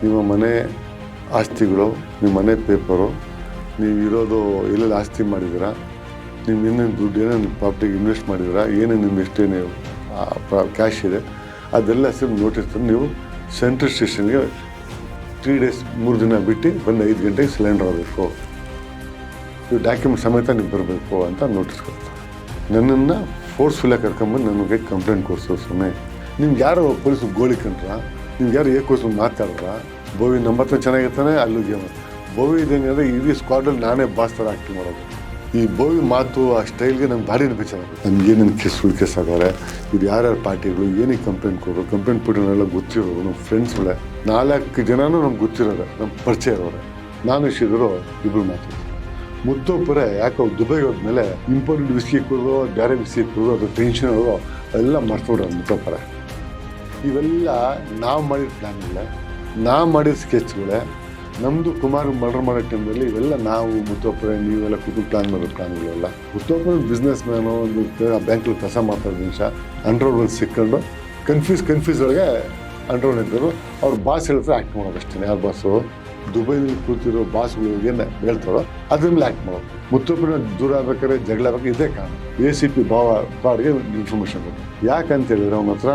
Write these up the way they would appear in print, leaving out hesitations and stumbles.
ನಿಮ್ಮ ಮನೆ ಆಸ್ತಿಗಳು, ನಿಮ್ಮ ಮನೆ ಪೇಪರು, ನೀವು ಇರೋದು ಎಲ್ಲೆಲ್ಲಿ ಆಸ್ತಿ ಮಾಡಿದ್ದೀರಾ, ನೀವು ಏನೇನು ದುಡ್ಡು ಏನೇನು ಪ್ರಾಪರ್ಟಿಗೆ ಇನ್ವೆಸ್ಟ್ ಮಾಡಿದ್ದೀರಾ, ಏನೇನು ನಿಮ್ಮ ಎಷ್ಟೇನು ಕ್ಯಾಶ್ ಇದೆ ಅದೆಲ್ಲ ಸೇರಿ ನೋಟಿಸ್ ನೀವು ಸೆಂಟ್ರಲ್ ಸ್ಟೇಷನ್ಗೆ 3 days 3 ದಿನ ಬಿಟ್ಟು ಬಂದು 5 ಗಂಟೆಗೆ ಸಿಲಿಂಡರ್ ಆಗಬೇಕು, ನೀವು ಡಾಕ್ಯುಮೆಂಟ್ ಸಮೇತ ನೀವು ಬರಬೇಕು ಅಂತ ನೋಟಿಸ್ ಕೊಡ್ತಾರೆ. ನನ್ನನ್ನು ಫೋರ್ಸ್ಫುಲ್ಲಾಗಿ ಕರ್ಕೊಂಬಂದು ನನಗೆ ಕಂಪ್ಲೇಂಟ್ ಕೊಡಿಸೋ ಸಮಯ. ನಿಮ್ಗೆ ಯಾರೋ ಪೊಲೀಸರು ಗೋಳಿ ಕಂಡ್ರ, ನಿಮ್ಗೆ ಯಾರು ಏಕೋಸ್ಕರ ಮಾತಾಡ್ರ, ಬೋವಿ ನಮ್ಮ ಹತ್ರ ಚೆನ್ನಾಗಿರ್ತಾನೆ ಅಲ್ಲಿಗೆ ಬೋವಿ ಇದೇನಿದ್ರೆ ಇಡೀ ಸ್ಕ್ವಾಡಲ್ಲಿ ನಾನೇ ಬಾಸ್ ಥರ ಆ್ಯಕ್ಟಿಂಗ್ ಮಾಡೋದು. ಈ ಬೋವಿ ಮಾತು ಆ ಸ್ಟೈಲ್ಗೆ ನಂಗೆ ಭಾರಿ ಬೇಚಾಗುತ್ತೆ. ನಮ್ಗೆ ಏನೇನು ಕೇಸ್ ಆಗಾರೆ, ಇದು ಯಾರ್ಯಾರು ಪಾರ್ಟಿಗಳು ಏನಕ್ಕೆ ಕಂಪ್ಲೇಂಟ್ ಕೊಡೋರು, ಕಂಪ್ಲೇಂಟ್ ಕೊಟ್ಟಿರೋನೆಲ್ಲ ಗೊತ್ತಿರೋರು, ನಮ್ಮ ಫ್ರೆಂಡ್ಸ್ಗಳೇ 4 ಜನನೂ ನಮ್ಗೆ ಗೊತ್ತಿರೋರೆ, ನಮ್ಮ ಪರಿಚಯ ಇರೋರೆ. ನಾನು ಶ್ರೀಧರು ಇಬ್ಬರು ಮಾತಾಡ್ತೀವಿ. ಮುತ್ತೋಪುರೆ ಯಾಕೆ ದುಬೈಗೆ ಹೋದ್ಮೇಲೆ ಇಂಪೋರ್ಟೆಡ್ ವಿಸ್ಕಿ ಕೊಡೋದು, ಬೇರೆ ವಿಸ್ಕಿ ಕೊಡೋದು, ಅದು ಟೆನ್ಷನ್ ಅವರು ಎಲ್ಲ ಮಾಡ್ಸ್ಬಿಡ್ರೆ ಮುತ್ತೋಪುರೆ. ಇವೆಲ್ಲ ನಾವು ಮಾಡಿದ ಪ್ಲ್ಯಾನ್ಗಳೇ, ನಾವು ಮಾಡಿದ ಸ್ಕೆಚ್ಗಳೇ. ನಮ್ಮದು ಕುಮಾರ್ ಮರ್ಡರ್ ಮಾಡೋ ಟೈಮಲ್ಲಿ ಇವೆಲ್ಲ ನಾವು ಮುತ್ತೋಪುರೆ ನೀವೆಲ್ಲ ಕೂತು ಪ್ಲ್ಯಾನ್ ಮಾಡೋ ಪ್ಲ್ಯಾನ್ಗಳೆಲ್ಲ. ಮುತ್ತೋಪುರೆ ಬಿಸ್ನೆಸ್ ಮ್ಯಾನು, ಒಂದು ಬ್ಯಾಂಕಲ್ಲಿ ಕೆಲಸ ಮಾಡ್ತಾ ನಿಮಿಷ ಅಂಡರ್ವರ್ಲ್ಡ್ ಸಿಕ್ಕೊಂಡು ಕನ್ಫ್ಯೂಸ್ ಒಳಗೆ ಅಂಡರ್ವರ್ಲ್ಡ್ ಇದ್ದರು. ಅವ್ರ ಬಾಸ್ ಹೇಳ್ತಾರೆ ಆ್ಯಕ್ಟ್ ಮಾಡೋದು ಅಷ್ಟೇ. ಯಾರು ಬಾಸು ದುಬೈನಲ್ಲಿ ಕೂತಿರೋ ಬಾಸ್ಗಳು ಏನು ಹೇಳ್ತಾರೋ ಅದ್ರ ಮೇಲೆ ಆ್ಯಕ್ಟ್ ಮಾಡೋದು. ಮುತ್ತೋಪುರ ದೂರ ಆಗ್ಬೇಕಾದ್ರೆ ಜಗಳ ಆಗ್ಬೇಕು, ಇದೇ ಕಾರಣ. ACP ಬಾಡಿಗೆ ಇನ್ಫಾರ್ಮೇಷನ್ ಕೊಟ್ಟು. ಯಾಕಂತ ಹೇಳಿದ್ರೆ ಅವನ ಹತ್ರ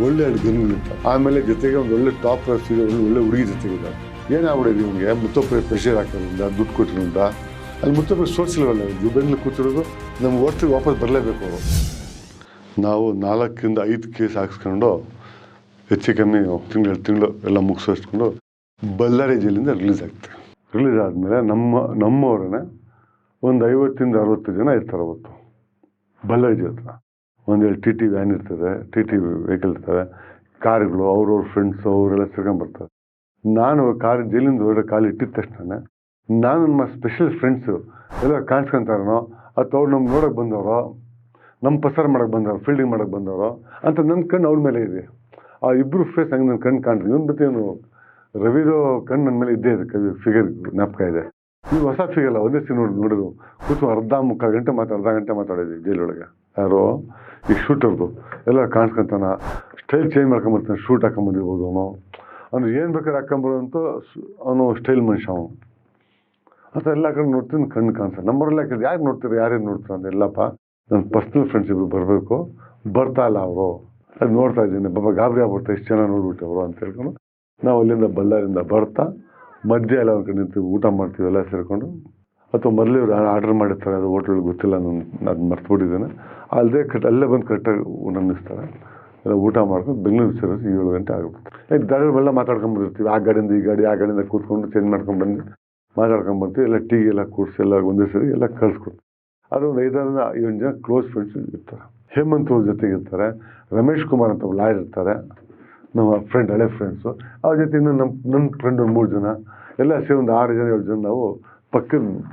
ಒಳ್ಳೆ 2 ಗನ್ಗಳಿರ್ತಾರೆ. ಆಮೇಲೆ ಜೊತೆಗೆ ಒಂದು ಒಳ್ಳೆ ಟಾಪ್ ಒಳ್ಳೆ ಹುಡುಗಿ ಜೊತೆಗಿದ್ದಾರೆ. ಏನಾಗ್ಬಿಡಿದೆ ಇವನಿಗೆ ಮುತ್ತೋಪುರ ಪ್ರೆಷರ್ ಹಾಕೋದ್ರಿಂದ, ದುಡ್ಡು ಕೊಟ್ಟಿರೋದ್ರಿಂದ. ಅಲ್ಲಿ ಮುತ್ತೋಪುರ ಸೋರ್ಸ್ ಇಲ್ವಲ್ಲ, ದುಬೈನಲ್ಲಿ ಕೂತಿರೋದು ನಮ್ಗೆ ಹೊರ್ತಿಗೆ ವಾಪಸ್ ಬರಲೇಬೇಕು ಅವರು. ನಾವು 4 ಇಂದ 5 ಕೇಸ್ ಹಾಕ್ಸ್ಕೊಂಡು ಹೆಚ್ಚು ಕಮ್ಮಿ ತಿಂಗಳು ಎಲ್ಲ ಮುಗಿಸೋಸ್ಕೊಂಡು ಬಳ್ಳಾರಿ ಜೈಲಿಂದ ರಿಲೀಸ್ ಆಗ್ತೀವಿ. ರಿಲೀಸ್ ಆದಮೇಲೆ ನಮ್ಮವ್ರನ್ನೇ ಒಂದು 50 ಇಂದ 60 ಜನ ಇರ್ತಾರೆ ಅವತ್ತು ಬಳ್ಳಾರಿ ಜೈಲ್ ಹತ್ರ. ಒಂದು TT ವ್ಯಾನ್ ಇರ್ತದೆ, TT ವೆಹಿಕಲ್ ಇರ್ತವೆ, ಕಾರ್ಗಳು, ಅವ್ರವ್ರ ಫ್ರೆಂಡ್ಸು ಅವರೆಲ್ಲ ಸೇರ್ಕೊಂಡ್ಬರ್ತಾರೆ. ನಾನು ಜೈಲಿಂದ ಹೊರಗಡೆ ಕಾಲು ಇಟ್ಟಿದ ತಕ್ಷಣ ನಾನು ನಮ್ಮ ಸ್ಪೆಷಲ್ ಫ್ರೆಂಡ್ಸು ಎಲ್ಲ ಕಾಣಿಸ್ಕೊಂತಾರೋ ಅಥವಾ ಅವ್ರು ನಮ್ಗೆ ನೋಡೋಕೆ ಬಂದವರು, ನಮ್ಮ ಪ್ರಸಾರ ಮಾಡೋಕ್ಕೆ ಬಂದವರು, ಫೀಲ್ಡಿಂಗ್ ಮಾಡೋಕ್ಕೆ ಬಂದವರು ಅಂತ ನನ್ನ ಕಣ್ಣು ಅವ್ರ ಮೇಲೆ ಇದೆ. ಆ ಇಬ್ಬರು ಫೇಸ್ ಹಂಗೆ ನನ್ನ ಕಣ್ಣು ಕಾಣ್ತೀನಿ. ಇವನು ಬತ್ತೇನು ರವಿದು ಕಣ್ಣು ನನ್ನ ಮೇಲೆ ಇದ್ದೇ ಇದೆ, ಫಿಗರ್ ಜ್ಞಾಪಕ ಇದೆ. ನೀವು ಹೊಸ ಫಿಗಲ್ಲ, ಒಂದೇ ಸೀನ್ ನೋಡಿದ್ರು ಕೂತು ಅರ್ಧ ಗಂಟೆ ಮಾತಾಡಿದ್ವಿ ಜೈಲೊಳಗೆ. ಯಾರೋ ಈ ಶೂಟರ್ದು ಎಲ್ಲ ಕಾಣಿಸ್ಕೊಂತಾನ, ಸ್ಟೈಲ್ ಚೇಂಜ್ ಮಾಡ್ಕೊಂಬರ್ತಾನೆ, ಶೂಟ್ ಹಾಕೊಂಬಂದಿರ್ಬೋದು ಅವನು ಏನು ಬೇಕಾದ್ರೆ ಹಾಕೊಂಬರೋಂತೂ ಅವನು ಸ್ಟೈಲ್ ಮನುಷ್ಯ ಅವನು ಅಂತ. ಎಲ್ಲ ಕಡೆ ನೋಡ್ತೀನಿ, ಕಣ್ಣು ಕಾಣಿಸ್ತಾರೆ. ನಂಬರೆಲ್ಲ ಕೇಳಿದ್ರೆ ಯಾರು ನೋಡ್ತೀರಿ, ಯಾರೇನು ನೋಡ್ತಾರೆ ಅಂತ. ಎಲ್ಲಪ್ಪ ನನ್ನ ಪರ್ಸ್ನಲ್ ಫ್ರೆಂಡ್ಸ್ ಇಬ್ಬರು ಬರಬೇಕು, ಬರ್ತಾ ಇಲ್ಲ ಅವರು, ಅದು ನೋಡ್ತಾ ಇದ್ದೀನಿ, ಗಾಬರಿ ಆಗ್ಬಿಡ್ತಾ ಇಷ್ಟು ಜನ ನೋಡ್ಬಿಟ್ಟವರು ಅಂತ ಹೇಳ್ಕೊಂಡು ನಾವು ಅಲ್ಲಿಂದ ಬಳ್ಳಾರಿಂದ ಬರ್ತಾ ಮಧ್ಯ ಎಲ್ಲ ಒಂದು ಕಡೆ ನಿಂತು ಊಟ ಮಾಡ್ತೀವಿ ಎಲ್ಲ ಸೇರಿಕೊಂಡು. ಅಥವಾ ಮೊದಲೇ ಇವ್ರು ಆರ್ಡರ್ ಮಾಡಿರ್ತಾರೆ, ಅದು ಹೋಟ್ಲಲ್ಲಿ ಗೊತ್ತಿಲ್ಲ, ನಾನು ಅದು ಮರ್ತುಬಿಟ್ಟಿದ್ದೇನೆ. ಅಲ್ಲೇ ಬಂದು ಕರೆಕ್ಟಾಗಿ ಅನ್ನಿಸ್ತಾರೆ. ಎಲ್ಲ ಊಟ ಮಾಡ್ಕೊಂಡು ಬೆಂಗಳೂರು ಸೇರೋದು 7 ಗಂಟೆ ಆಗುತ್ತೆ. ದಾರಿಯೆಲ್ಲ ಮಾತಾಡ್ಕೊಂಡ್ಬಂದಿರ್ತೀವಿ. ಆ ಗಾಡಿಯಿಂದ ಈ ಗಾಡಿ, ಆ ಗಾಡಿಯಿಂದ ಕೂತ್ಕೊಂಡು ಚೇಂಜ್ ಮಾಡ್ಕೊಂಡು ಬಂದು ಮಾತಾಡ್ಕೊಂಡ್ಬರ್ತೀವಿ. ಎಲ್ಲ ಟೀ ಎಲ್ಲ ಕೂಡಿಸಿ ಎಲ್ಲ ಒಂದೇ ಸರಿ ಎಲ್ಲ ಕಳಿಸ್ಕೊಡ್ತೀವಿ. ಅದು ಒಂದು 5-7 ಜನ ಕ್ಲೋಸ್ ಫ್ರೆಂಡ್ಸ್ ಇರ್ತಾರೆ. ಹೇಮಂತ್ ಅವ್ರ ಜೊತೆಗೆ ಇರ್ತಾರೆ, ರಮೇಶ್ ಕುಮಾರ್ ಅಂತ ಲಾಯರ್ ಇರ್ತಾರೆ, ನಮ್ಮ ಫ್ರೆಂಡ್, ಹಳೆ ಫ್ರೆಂಡ್ಸು. ಅವ್ರ ಜೊತೆ ಇನ್ನು ನನ್ನ ಫ್ರೆಂಡ್ ಒಂದು 3 ಜನ ಎಲ್ಲ ಸೇರಿ ಒಂದು 6 ಜನ 7 ಜನ ನಾವು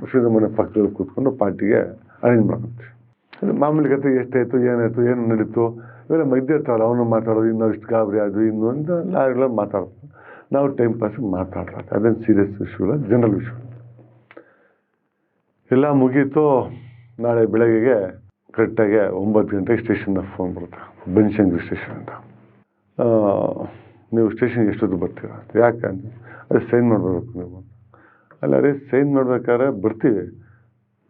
ಶ್ರೀಧರ್ ಮನೆ ಪಕ್ಕದಲ್ಲಿ ಕೂತ್ಕೊಂಡು ಪಾರ್ಟಿಗೆ ಅರೇಂಜ್ ಮಾಡ್ಕೊತೀವಿ. ಮಾಮೂಲಿ ಕತೆ ಎಷ್ಟಾಯಿತು, ಏನಾಯಿತು, ಏನು ನಡೀತು ಇವೆಲ್ಲ ಮಧ್ಯೆ ಇರ್ತಾರಲ್ಲ, ಅವನು ಮಾತಾಡೋದು, ಇನ್ನೂ ಇಷ್ಟು ಗಾಬರಿ ಅದು ಇನ್ನೂ ಅಂತ ಲಾಯರ್ಗಳು ಮಾತಾಡ್ತಾರೆ. ನಾವು ಟೈಮ್ ಪಾಸಿಗೆ ಮಾತಾಡ್ತಾರೆ. ಅದೇನು ಸೀರಿಯಸ್ ವಿಷಯ ಇಲ್ಲ, ಜನರಲ್ ವಿಷಯ. ಎಲ್ಲ ಮುಗೀತು. ನಾಳೆ ಬೆಳಗ್ಗೆಗೆ ಕರೆಕ್ಟಾಗಿ 9 ಗಂಟೆಗೆ ಸ್ಟೇಷನ್ನಾಗ ಫೋನ್ ಬರುತ್ತೆ, ಬನಶಂಕರಿ ಸ್ಟೇಷನ್ ಅಂತ. ನೀವು ಸ್ಟೇಷನ್ಗೆ ಎಷ್ಟೊತ್ತು ಬರ್ತೀರಾ? ಯಾಕೆ ಅಂದರೆ ಅದೇ ಸೈನ್ ಮಾಡಬೇಕು ನೀವು. ಅಲ್ಲ ಅದೇ ಸೈನ್ ಮಾಡ್ಬೇಕಾದ್ರೆ ಬರ್ತೀವಿ,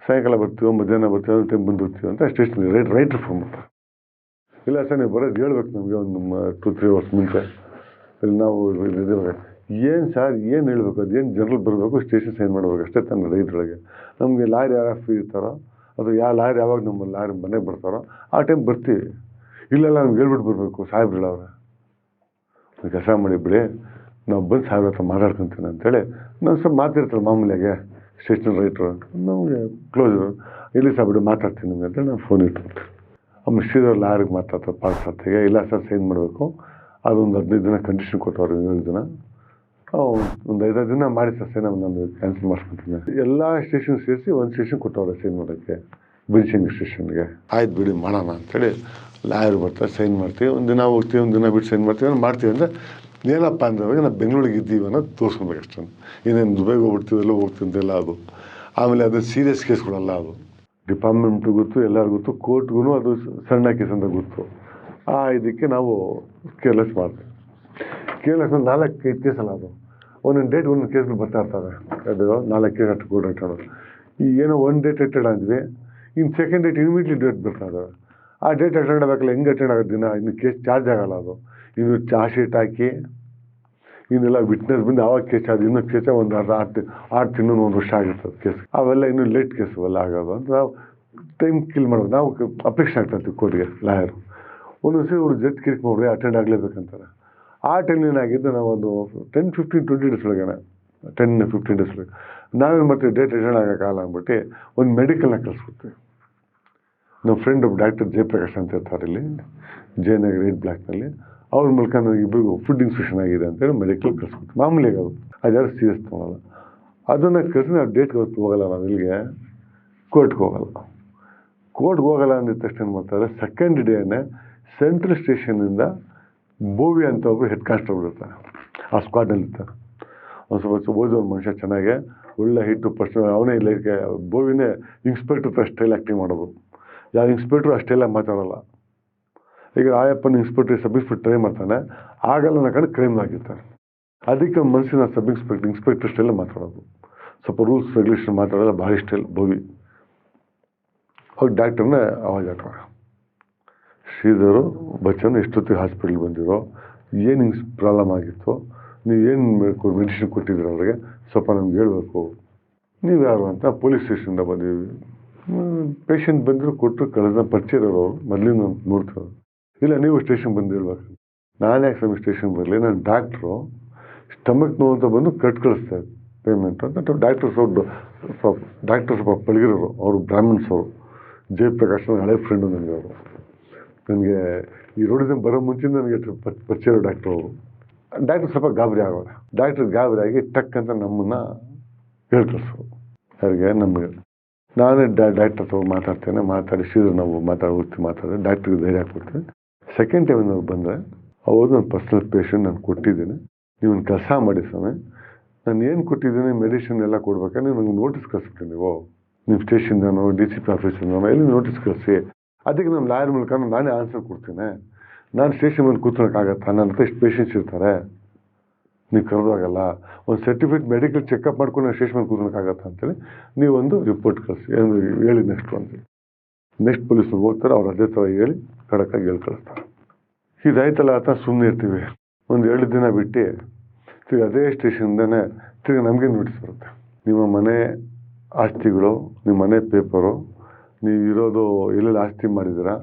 ಸಾಯಂಕಾಲ ಬರ್ತೀವಿ, ಮಧ್ಯಾಹ್ನ ಬರ್ತೀವಿ, ಒಂದು ಟೈಮ್ ಬಂದಿರ್ತೀವಿ ಅಂತ ಸ್ಟೇಷನ್ಗೆ ರೈಟ್ರ್ ಫೋನ್ ಮಾಡ್ತಾರೆ. ಇಲ್ಲ ಸರ್ ನೀವು ಬರೋದು ಹೇಳ್ಬೇಕು ನಮಗೆ ಒಂದು 2-3 ಅವರ್ಸ್ ಮುಂಚೆ. ಇಲ್ಲಿ ನಾವು ಏನು ಸರ್ ಏನು ಹೇಳ್ಬೇಕು, ಅದೇನು ಜನರಲ್ ಬರಬೇಕು, ಸ್ಟೇಷನ್ ಸೈನ್ ಮಾಡಬೇಕು ಅಷ್ಟೇ ತಾನು ರೈತರೊಳಗೆ. ನಮಗೆ ಲಾಯರ್ ಯಾರು ಫ್ರೀ ಇರ್ತಾರೋ ಅಥವಾ ಲಾಯರ್ ಯಾವಾಗ ನಮ್ಮ ಲಾಯರ್ ಮನೆಗೆ ಬರ್ತಾರೋ ಆ ಟೈಮ್ ಬರ್ತೀವಿ. ಇಲ್ಲೆಲ್ಲ ನಮ್ಗೆ ಹೇಳ್ಬಿಟ್ಟು ಬರಬೇಕು, ಸಾಹೇಬ್ರು ಹೇಳವ್ರೆ ಕೆಲಸ ಮಾಡಿ ಬಿಡಿ, ನಾವು ಬಂದು ಸಾಹೇಬ್ರ ಹತ್ರ ಮಾತಾಡ್ಕೊತೀನಿ ಅಂತೇಳಿ ನಾನು ಸ್ವಲ್ಪ ಮಾತಿರ್ತಾರೆ ಮಾಮೂಲಿಯಾಗೆ. ಸ್ಟೇಷನ್ ರೈಟ್ರು ನಮಗೆ ಕ್ಲೋಸರು, ಇಲ್ಲಿ ಸಹ ಬಿಡು ಮಾತಾಡ್ತೀನಿ ನಿಮಗೆ ಅಂತೇಳಿ ನಾನು ಫೋನ್ ಇಟ್ಬಿಡ್ತೀನಿ. ಆಮೇಲೆ ಶ್ರೀಧರ್ ಲಾಯರ್ಗೆ ಮಾತಾಡ್ತಾರೆ ಪಾರ್ಟ್ಸರ್ತಿಗೆ, ಇಲ್ಲ ಸರ್ ಸೈನ್ ಮಾಡಬೇಕು, ಅದೊಂದು 15 ದಿನ ಕಂಡೀಷನ್ ಕೊಟ್ಟವ್ರು, 7 ದಿನ ಒಂದು 5-6 ದಿನ ಮಾಡಿ ಸರ್ ಸೈನ್, ನಾನು ಕ್ಯಾನ್ಸಲ್ ಮಾಡ್ಕೊತೀನಿ. ಎಲ್ಲ ಸ್ಟೇಷನ್ ಸೇರಿಸಿ ಒಂದು ಸ್ಟೇಷನ್ ಕೊಟ್ಟವ್ರೆ ಸೈನ್ ಮಾಡೋಕ್ಕೆ, ಬನಶಂಕರಿ ಸ್ಟೇಷನ್ಗೆ. ಆಯ್ತು ಬಿಡಿ ಮಾಡೋಣ ಅಂಥೇಳಿ ಲಾಯರ್ ಬರ್ತಾರೆ, ಸೈನ್ ಮಾಡ್ತೀವಿ. ಒಂದು ದಿನ ಹೋಗ್ತೀವಿ, ಒಂದು ದಿನ ಬಿಟ್ಟು ಸೈನ್ ಮಾಡ್ತೀವಿ ಅಂದರೆ ಏನಪ್ಪ ಅಂದ್ರೆ ನಾವು ಬೆಂಗಳೂರಿಗೆ ಇದ್ದೀವಿ ಅನ್ನೋದು ತೋರಿಸ್ಕೊಬೇಕು ಅಷ್ಟೇ. ಇನ್ನೇನು ದುಬೈಗೆ ಹೋಗ್ಬಿಡ್ತೀವಿ, ಎಲ್ಲ ಹೋಗ್ತೀವಿ ಅಂತೆಲ್ಲ ಅದು. ಆಮೇಲೆ ಅದು ಸೀರಿಯಸ್ ಕೇಸ್ಗಳಲ್ಲ, ಅದು ಡಿಪಾರ್ಟ್ಮೆಂಟ್ಗೂ ಗೊತ್ತು, ಎಲ್ಲರಿಗೂ ಗೊತ್ತು, ಕೋರ್ಟ್ಗೂ ಅದು ಸಣ್ಣ ಕೇಸ್ ಅಂತ ಗೊತ್ತು. ಇದಕ್ಕೆ ನಾವು ಕೇರ್ಲೆಸ್ ಮಾಡ್ತೀವಿ. ಕೇರ್ಲೆಸ್ 4-5 ಕೇಸಲ್ಲ ಅದು. ಒಂದೊಂದು ಡೇಟ್ ಒಂದೊಂದು ಕೇಸ್ಗಳು ಬರ್ತಾ ಇರ್ತವೆ. ಅದು 4 ಕೇಸ್ ಅಷ್ಟು ಕೋರ್ಟ್ ಅಟೆಂಡ್ ಈ ಏನೋ ಒಂದು ಡೇಟ್ ಅಟೆಂಡ್ ಅಂದ್ವಿ, ಇನ್ನು ಸೆಕೆಂಡ್ ಡೇಟ್ ಇಮಿಡಿಯೇಟ್ಲಿ ಡೇಟ್ ಬರ್ತಾ ಇದ್ದಾವೆ. ಆ ಡೇಟ್ ಅಟೆಂಡ್ ಆಗಬೇಕಲ್ಲ, ಹೆಂಗೆ ಅಟೆಂಡ್ ಆಗೋದು ದಿನ, ಇನ್ನು ಕೇಸ್ ಚಾರ್ಜ್ ಆಗೋಲ್ಲ. ಅದು ಇನ್ನು ಚಾರ್ಜ್ ಶೀಟ್ ಹಾಕಿ ಇನ್ನೆಲ್ಲ ವಿಟ್ನೆಸ್ ಬಂದು ಆವಾಗ ಕೇಸ್ ಆದ ಇನ್ನೂ ಕೇಸ ಒಂದು 6 ತಿಂಗಳು 1 ವರ್ಷ ಆಗಿರ್ತದೆ ಕೇಸ್. ಅವೆಲ್ಲ ಇನ್ನೂ ಲೇಟ್ ಕೇಸ್ ಅವೆಲ್ಲ ಆಗೋದು ಅಂತ ನಾವು ಟೈಮ್ ಕಿಲ್ ಮಾಡೋದು. ನಾವು ಅಪ್ಲಿಕೇಶನ್ ಆಗ್ತಾಯಿರ್ತೀವಿ ಕೋರ್ಟ್ಗೆ ಲಾಯರು. ಒಂದೊಂದು ಸರಿ ಇವರು ಜಡ್ಜ್ ಕಿರಿಕ್ ಮಾಡಿ ಅಟೆಂಡ್ ಆಗಲೇಬೇಕಂತಾರೆ. ಆ ಟೈಮ್ ಏನಾಗಿದ್ದು ನಾವು ಒಂದು 10-15-20 ಡೇಸ್ ಒಳಗೆ 10-15 ಡೇಸ್ ಒಳಗೆ ನಾವೇನು ಮಾಡ್ತೀವಿ, ಡೇಟ್ ಅಟೆಂಡ್ ಆಗೋಕ್ಕಾಗಲ್ಲ ಅಂದ್ಬಿಟ್ಟು ಒಂದು ಮೆಡಿಕಲ್ನ ಕಳಿಸ್ಕೊಡ್ತೀವಿ. ನಮ್ಮ ಫ್ರೆಂಡ್ ಒಬ್ಬ ಡಾಕ್ಟರ್ ಜಯಪ್ರಕಾಶ್ ಅಂತ ಇರ್ತಾರೆ ಇಲ್ಲಿ ಜಯನಗರ 8 ಬ್ಲಾಕ್ನಲ್ಲಿ. ಅವ್ರ ಮೂಲಕ ನಾವು ಇಬ್ಬರಿಗೂ ಫುಡ್ ಇನ್ಫೆಕ್ಷನ್ ಆಗಿದೆ ಅಂತೇಳಿ ಮೆಡಿಕಲ್ ಕಳಿಸ್ಕೊಡ್ತೀವಿ. ಮಾಮೂಲಿ ಅದು ಯಾರು ಸೀರಿಯಸ್ ತೊಗೊಳಲ್ಲ. ಅದನ್ನು ಕಳಿಸಿ ನಾವು ಡೇಟ್ಗೆ ಹೋಗಲ್ಲ, ನಾವು ಇಲ್ಲಿಗೆ ಕೋರ್ಟ್ಗೆ ಹೋಗಲ್ಲ. ಕೋರ್ಟ್ಗೆ ಹೋಗಲ್ಲ ಅಂದಿದ ತಕ್ಷಣ ಏನು ಮಾಡ್ತಾರೆ, ಸೆಕೆಂಡ್ ಡೇನೇ ಸೆಂಟ್ರಲ್ ಸ್ಟೇಷನಿಂದ ಬೋವಿ ಅಂತ ಒಬ್ಬರು ಹೆಡ್ ಕಾನ್ಸ್ಟೇಬಲ್ ಇರ್ತಾರೆ, ಆ ಸ್ಕ್ವಾಡ್ನಲ್ಲಿ ಇರ್ತಾರೆ. ಒಂದು ಸ್ವಲ್ಪ ಓದೋರು ಮನುಷ್ಯ ಚೆನ್ನಾಗೆ ಒಳ್ಳೆ ಹಿಟ್ಟು ಪರ್ಸನ್. ಅವನೇ ಲೈಕ್ ಬೋವಿನೇ ಇನ್ಸ್ಪೆಕ್ಟರ್ ಸ್ಟೈಲ್ ಆ್ಯಕ್ಟಿಂಗ್ ಮಾಡೋದು. ಯಾವ ಇನ್ಸ್ಪೆಕ್ಟ್ರು ಅಷ್ಟೆಲ್ಲ ಮಾತಾಡೋಲ್ಲ. ಈಗ ಆಯಪ್ಪನ ಇನ್ಸ್ಪೆಕ್ಟ್ರ್ ಸಬ್ ಇನ್ಸ್ಪೆಕ್ಟರ್ ಟ್ರೈ ಮಾಡ್ತಾನೆ, ಆಗಲ್ಲ ಅನ್ನೋ ಕ್ರೈಮ್ ಆಗಿರ್ತಾರೆ. ಅದಕ್ಕೆ ಮನಸ್ಸಿನ ಸಬ್ ಇನ್ಸ್ಪೆಕ್ಟರ್ ಸ್ಟೈಲ್ ಮಾತಾಡೋದು, ಸ್ವಲ್ಪ ರೂಲ್ಸ್ ರೆಗ್ಯುಲೇಷನ್ ಮಾತಾಡೋಲ್ಲ, ಭಾರಿ ಸ್ಟೈಲ್ ಬೋವಿ. ಅವ್ರು ಡಾಕ್ಟರ್ನ ಅವಾಜ್ ಹಾಕೋರು, ಶ್ರೀಧರು ಬಚ್ಚನ್ ಎಷ್ಟೊತ್ತಿಗೆ ಹಾಸ್ಪಿಟ್ಲಿಗೆ ಬಂದಿರೋ, ಏನು ಹಿಂಗೆ ಪ್ರಾಬ್ಲಮ್ ಆಗಿತ್ತು, ನೀವೇನು ಮೆಡಿಸಿನ್ ಕೊಟ್ಟಿದ್ದೀರ ಅವ್ರಿಗೆ, ಸ್ವಲ್ಪ ನಮ್ಗೆ ಹೇಳ್ಬೇಕು. ನೀವು ಯಾರು ಅಂತ ಪೊಲೀಸ್ ಸ್ಟೇಷನಿಂದ ಬಂದಿದ್ದೀವಿ. ಪೇಷಂಟ್ ಬಂದರು ಕೊಟ್ಟರು ಕಳೆದ ಪರಿಚಯ ಇರೋರು ಮೊದಲಿಂದ ನೋಡ್ತಿರೋರು. ಇಲ್ಲ ನೀವು ಸ್ಟೇಷನ್ ಬಂದು ಹೇಳ್ಬೇಕು. ನಾನು ಯಾಕೆ ಸ್ವಾಮಿ ಸ್ಟೇಷನ್ ಬರಲಿ, ನಾನು ಡಾಕ್ಟ್ರು, ಸ್ಟಮಕ್ ನೋವು ಅಂತ ಬಂದು ಕಳಿಸ್ತಾ ಪೇಮೆಂಟ್ ಅಂತ. ಡಾಕ್ಟರ್ ಸ್ವಲ್ಪ ಪಳಗಿರೋರು, ಅವರು ಬ್ರಾಹ್ಮಿಣ್ಸ್. ಅವರು ಜಯಪ್ರಕಾಶ್ ಹಳೆ ಫ್ರೆಂಡು ನನಗೆ. ಅವರು ನನಗೆ ಈ ರೋಡಿಸಮ್ ಬರೋ ಮುಂಚೆ ನನಗೆ ಪರಿಚಯ ಇರೋ ಡಾಕ್ಟ್ರು ಅವರು. ಡಾಕ್ಟ್ರ್ ಸ್ವಲ್ಪ ಗಾಬರಿ ಆಗೋರು. ಡಾಕ್ಟ್ರ್ ಗಾಬರಿ ಆಗಿ ಟಕ್ ಅಂತ ನಮ್ಮನ್ನು ಹೇಳ್ಕಳಿಸೋರು. ಅವ್ರಿಗೆ ನಮಗೆ ನಾನೇ ಡಾಕ್ಟರ್ ಹತ್ರ ಮಾತಾಡ್ತೇನೆ, ಮಾತಾಡಿ ಶ್ರೀಧರ್ ನಾವು ಮಾತಾಡಿದ್ರೆ ಡಾಕ್ಟ್ರಿಗೆ ಧೈರ್ಯ ಕೊಡ್ತೀನಿ. ಸೆಕೆಂಡ್ ಟೈಮ್ ನಾವು ಬಂದರೆ ಅವರು ನನ್ನ ಪರ್ಸನಲ್ ಪೇಷಂಟ್ ನಾನು ಕೊಟ್ಟಿದ್ದೀನಿ, ನೀವು ಒಂದು ಕೆಲಸ ಮಾಡಿ ಸ್ವಾಮಿ, ನಾನು ಏನು ಕೊಟ್ಟಿದ್ದೀನಿ ಮೆಡಿಸಿನ್ ಎಲ್ಲ ಕೊಡ್ಬೇಕಾದ್ರೆ ನೀವು ನನಗೆ ನೋಟಿಸ್ ಕಳಿಸ್ತೀನಿ. ನಿಮ್ಮ ಸ್ಟೇಷನ್ದಾನೋ DCP ಆಫೀಸಿಂದಾನೋ ಎಲ್ಲಿ ನೋಟಿಸ್ ಕಳಿಸಿ, ಅದಕ್ಕೆ ನಮ್ಮ ಲಾಯರ್ ಮೂಲಕ ನಾನೇ ಆನ್ಸರ್ ಕೊಡ್ತೀನಿ. ನಾನು ಸ್ಟೇಷನ್ ಬಂದು ಕೂತ್ಕೊಳ್ಳೋಕ್ಕಾಗತ್ತಾ, ನನ್ನ ಹತ್ರ ಎಷ್ಟು ಪೇಷಂಟ್ಸ್ ಇರ್ತಾರೆ, ನೀವು ಕರೆದೋಗಲ್ಲ. ಒಂದು ಸರ್ಟಿಫಿಕೇಟ್ ಮೆಡಿಕಲ್ ಚೆಕಪ್ ಮಾಡ್ಕೊಂಡು ನಾನು ಸ್ಟೇಷನ್ ಬಂದು ಕೂತ್ಕೊಳ್ಳೋಕ್ಕಾಗತ್ತಾ ಅಂತೇಳಿ ನೀವೊಂದು ರಿಪೋರ್ಟ್ ಕಳಿಸಿ ಹೇಳಿ ನೆಕ್ಸ್ಟ್ ಪೊಲೀಸ್ನವ್ರು ಹೋಗ್ತಾರೆ, ಅವ್ರು ಅದೇ ಥರ ಹೇಳಿ ಖಡಕ್ಕಾಗಿ ಹೇಳಿ ಕಳಿಸ್ತಾರೆ. ಇದಾಯ್ತಲ್ಲ ಅಂತ ಸುಮ್ಮನೆ ಇರ್ತೀವಿ. ಒಂದು 2 ದಿನ ಬಿಟ್ಟು ತಿರ್ಗಿ ಅದೇ ಸ್ಟೇಷನ್ದೇ ತಿರ್ಗಿ ನಮಗೆ ನೋಟಿಸ್ ಬರುತ್ತೆ. ನಿಮ್ಮ ಮನೆ ಆಸ್ತಿಗಳು, ನಿಮ್ಮ ಮನೆ ಪೇಪರು, ನೀವು ಇರೋದು ಎಲ್ಲೆಲ್ಲಿ ಆಸ್ತಿ ಮಾಡಿದ್ದೀರಾ,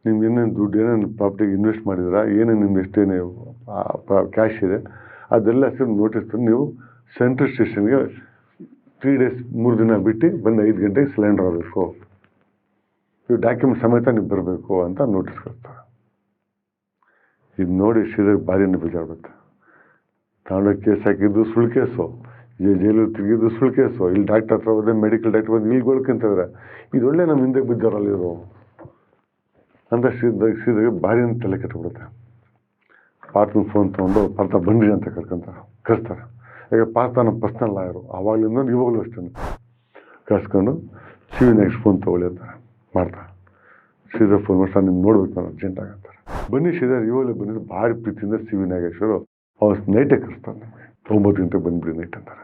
ನಿಮ್ಗೆ ಏನೇನು ದುಡ್ಡು ಏನೇನು ಪ್ರಾಪರ್ಟಿಗೆ ಇನ್ವೆಸ್ಟ್ ಮಾಡಿದ್ದೀರಾ, ಏನೇನು ನಿಮ್ದು ಎಷ್ಟೇನು ಕ್ಯಾಶ್ ಇದೆ ಅದೆಲ್ಲ ಸೇರಿ ನೋಟಿಸ್ ತಂದು ನೀವು ಸೆಂಟ್ರಲ್ ಸ್ಟೇಷನ್ಗೆ 3 ಡೇಸ್ 3 ದಿನ ಬಿಟ್ಟು ಬಂದು 5 ಗಂಟೆಗೆ ಸಿಲಿಂಡರ್ ಆಗಬೇಕು, ನೀವು ಡಾಕ್ಯುಮೆಂಟ್ ಸಮೇತ ನೀವು ಬರಬೇಕು ಅಂತ ನೋಟಿಸ್ ಕೊಡ್ತಾರೆ. ಇದು ನೋಡಿ ಶ್ರೀಧರ್ ಭಾರಿ ಬೇಜಾರುತ್ತೆ. ತಗೊಂಡೋಗಿ ಕೇಸ್ ಹಾಕಿದ್ದು ಸುಳ್ಳು ಕೇಸು, ಜೈಲು ತಿರುಗಿದ್ದು ಸುಳ್ಳು ಕೇಸು, ಇಲ್ಲಿ ಡಾಕ್ಟರ್ ಹತ್ರ ಹೋದ್ರೆ ಮೆಡಿಕಲ್ ಡಾಕ್ಟರ್ ಬಂದು ಇಲ್ಲಿ ಗೋಳ್ಕೊಂತಂದ್ರೆ ಇದು ಒಳ್ಳೆ ನಮ್ಮ ಹಿಂದೆ ಬಿದ್ದವರಲ್ಲಿ ಇರೋ ಅಂತ ಶ್ರೀಧರ್ಗೆ ಭಾರಿ ತಲೆ ಕೆಟ್ಟಬಿಡುತ್ತೆ. ಪಾರ್ಥನ ಫೋನ್ ತೊಗೊಂಡು ಪಾರ್ಥ ಬಂದ್ರಿ ಅಂತ ಕರೆಸ್ತಾರೆ. ಈಗ ಪಾರ್ಥ ನಮ್ಮ ಪರ್ಸ್ನಲ್ ಲಾಯರು, ಆವಾಗಲಿಂದ ಇವಾಗಲೂ ಅಷ್ಟೇ ಕರ್ಸ್ಕೊಂಡು CV ನೆಕ್ಸ್ಟ್ ಫೋನ್ ತೊಗೊಳ್ಳಿ ಅಂತ ಮಾಡ್ತಾರೆ. ಶ್ರೀಧರ್ ಫೋನ್ ಮಾಡಿ ನಿಮ್ಗೆ ನೋಡ್ಬೇಕು ನಾನು ಅರ್ಜೆಂಟ್ ಆಗಂತಾರೆ. ಬನ್ನಿ ಶ್ರೀಧರ್ ಇವಾಗಲೇ ಬಂದಿದ್ದು ಭಾರಿ ಪ್ರೀತಿಯಿಂದ CV ನಾಗೇಶ್ವರು ಅವ್ರು ನೈಟೇ ಕರೆಸ್ತಾರೆ. ನಮಗೆ 9 ಗಂಟೆಗೆ ಬಂದುಬಿಡಿ ನೈಟ್ ಅಂತಾರೆ.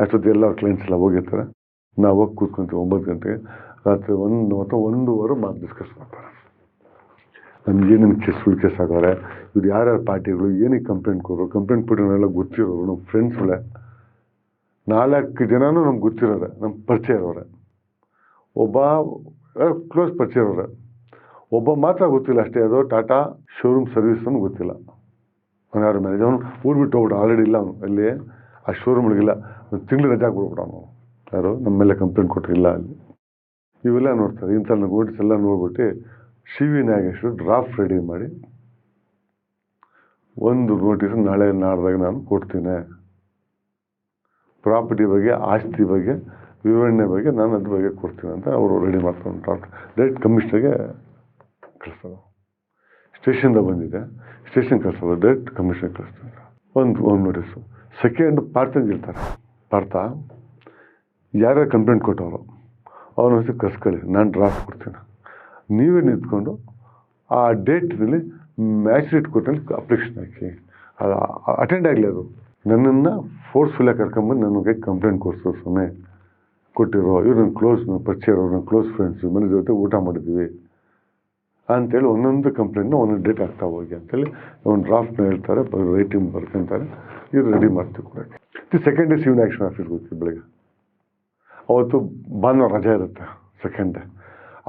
ಅಷ್ಟೊತ್ತು ಎಲ್ಲ ಕ್ಲೈಂಟ್ಸ್ ಎಲ್ಲ ಹೋಗಿರ್ತಾರೆ. ನಾವು ಹೋಗಿ ಕೂತ್ಕೊಂತೀವಿ 9 ಗಂಟೆಗೆ. ರಾತ್ರಿ 1-1:15 ಮಾತು ಡಿಸ್ಕಸ್ ಮಾಡ್ತಾರೆ. ನಮ್ಗೆ ಏನೇನು ಸುಳ್ಳು ಕೇಸ್ ಆಗೋರೆ, ಇವ್ರು ಯಾರ್ಯಾರು ಪಾರ್ಟಿಗಳು ಏನಕ್ಕೆ ಕಂಪ್ಲೇಂಟ್ ಕೊಡೋರು, ಕಂಪ್ಲೇಂಟ್ ಕೊಟ್ಟಿರೋನೆಲ್ಲ ಗೊತ್ತಿರೋರು, ನಮ್ಮ ಫ್ರೆಂಡ್ಸ್ಗಳೇ 4 ಜನನೂ ನಮ್ಗೆ ಗೊತ್ತಿರೋರೆ, ನಮ್ಮ ಪರಿಚಯ ಇರೋರೆ. ಒಬ್ಬ ಕ್ಲೋಸ್ ಪರಿಚಯ ಇರೋರೆ, ಒಬ್ಬ ಮಾತ್ರ ಗೊತ್ತಿಲ್ಲ ಅಷ್ಟೇ, ಅದು ಟಾಟಾ ಶೋರೂಮ್ ಸರ್ವಿಸ್ ಅನ್ನು ಗೊತ್ತಿಲ್ಲ. ಅವ್ನು ಯಾರು ಮ್ಯಾನೇಜರ್, ಅವನು ಊರು ಬಿಟ್ಟು ಹೋಗ್ಬಿಟ್ಟು ಆಲ್ರೆಡಿ ಇಲ್ಲ ಅವನು ಅಲ್ಲಿ ಆ ಶೋರೂಮ್ಗಳಿಗಿಲ್ಲ. ಒಂದು ತಿಂಗಳು ರಜಾ ಕೊಡ್ಬಿಟ್ಟು ಅವನು ಯಾರು ನಮ್ಮ ಮೇಲೆ ಕಂಪ್ಲೇಂಟ್ ಕೊಟ್ಟಿಲ್ಲ ಅಲ್ಲಿ. ಇವೆಲ್ಲ ನೋಡ್ತಾರೆ. ಇಂಥ ನೋಟಿಸ್ ಎಲ್ಲ ನೋಡ್ಬಿಟ್ಟು CV ನಾಗೇಶ್ವರು ಡ್ರಾಫ್ಟ್ ರೆಡಿ ಮಾಡಿ ಒಂದು ನೋಟಿಸ್ ನಾಳೆ ನಾಡ್ದಾಗ ನಾನು ಕೊಡ್ತೀನಿ, ಪ್ರಾಪರ್ಟಿ ಬಗ್ಗೆ ಆಸ್ತಿ ಬಗ್ಗೆ ವಿವರಣೆ ಬಗ್ಗೆ ನಾನು ಅದ್ರ ಬಗ್ಗೆ ಕೊಡ್ತೀನಿ ಅಂತ ಅವರು ರೆಡಿ ಮಾಡ್ಕೊಂಡು ಡ್ರಾಫ್ಟ್ ಡೈರೆಕ್ಟ್ ಕಮಿಷನರ್ಗೆ ಕಳಿಸೋದು. ಸ್ಟೇಷನ್ದ ಬಂದಿದೆ, ಸ್ಟೇಷನ್ ಕಳಿಸೋದು, ಡೈರೆಕ್ಟ್ ಕಮಿಷನರ್ ಕಳಿಸ್ತೀನಿ ಒಂದು ನೋಟಿಸು. ಸೆಕೆಂಡ್ ಪಾರ್ಥಂಗೆ ಹೇಳ್ತಾರೆ, ಪಾರ್ಥ ಯಾರ್ಯಾರು ಕಂಪ್ಲೇಂಟ್ ಕೊಟ್ಟವರು ಅವ್ರನ್ನ ಹೆಸರು ಕರ್ಸ್ಕೊಳ್ಳಿ, ನಾನು ಡ್ರಾಫ್ಟ್ ಕೊಡ್ತೀನಿ, ನೀವೇ ನಿಂತ್ಕೊಂಡು ಆ ಡೇಟ್ನಲ್ಲಿ ಮ್ಯಾಜಿಸ್ಟ್ರೇಟ್ ಕೋರ್ಟಲ್ಲಿ ಅಪ್ಲಿಕೇಶನ್ ಹಾಕಿ, ಅದು ಅಟೆಂಡ್ ಆಗಲಿ, ಅದು ನನ್ನನ್ನು ಫೋರ್ಸ್ಫುಲ್ಲಾಗಿ ಕರ್ಕೊಂಬಂದು ನನಗೆ ಕಂಪ್ಲೇಂಟ್ ಕೊಟ್ಟಿರೋ ಇವ್ರು ನನ್ನ ಪರಿಚಯ ಇರೋರು ನನ್ನ ಕ್ಲೋಸ್ ಫ್ರೆಂಡ್ಸು ಮನೆ ಜೊತೆ ಊಟ ಮಾಡಿದ್ವಿ ಅಂತೇಳಿ ಒಂದೊಂದು ಕಂಪ್ಲೇಂಟ್ನ ಒಂದೊಂದು ಡೇಟ್ ಆಗ್ತಾ ಹೋಗಿ ಅಂತೇಳಿ ಒಂದು ಡ್ರಾಫ್ಟ್ನ ಹೇಳ್ತಾರೆ, ರೈಟಿಂಗ್ ಬರ್ಕೊಂತಾರೆ, ಇವ್ರು ರೆಡಿ ಮಾಡ್ತೀವಿ ಕೊಡೋಕ್ಕೆ. ಸೆಕೆಂಡ್ ಡೇ ಸಿವಿಲ್ ಆ್ಯಕ್ಷನ್ ಆಫೀಸ್ಗೆ ಹೋಗ್ತೀವಿ ಬೆಳಗ್ಗೆ. ಅವತ್ತು ಭಾನುವಾರ ರಜೆ ಇರುತ್ತೆ ಸೆಕೆಂಡ್ ಡೇ.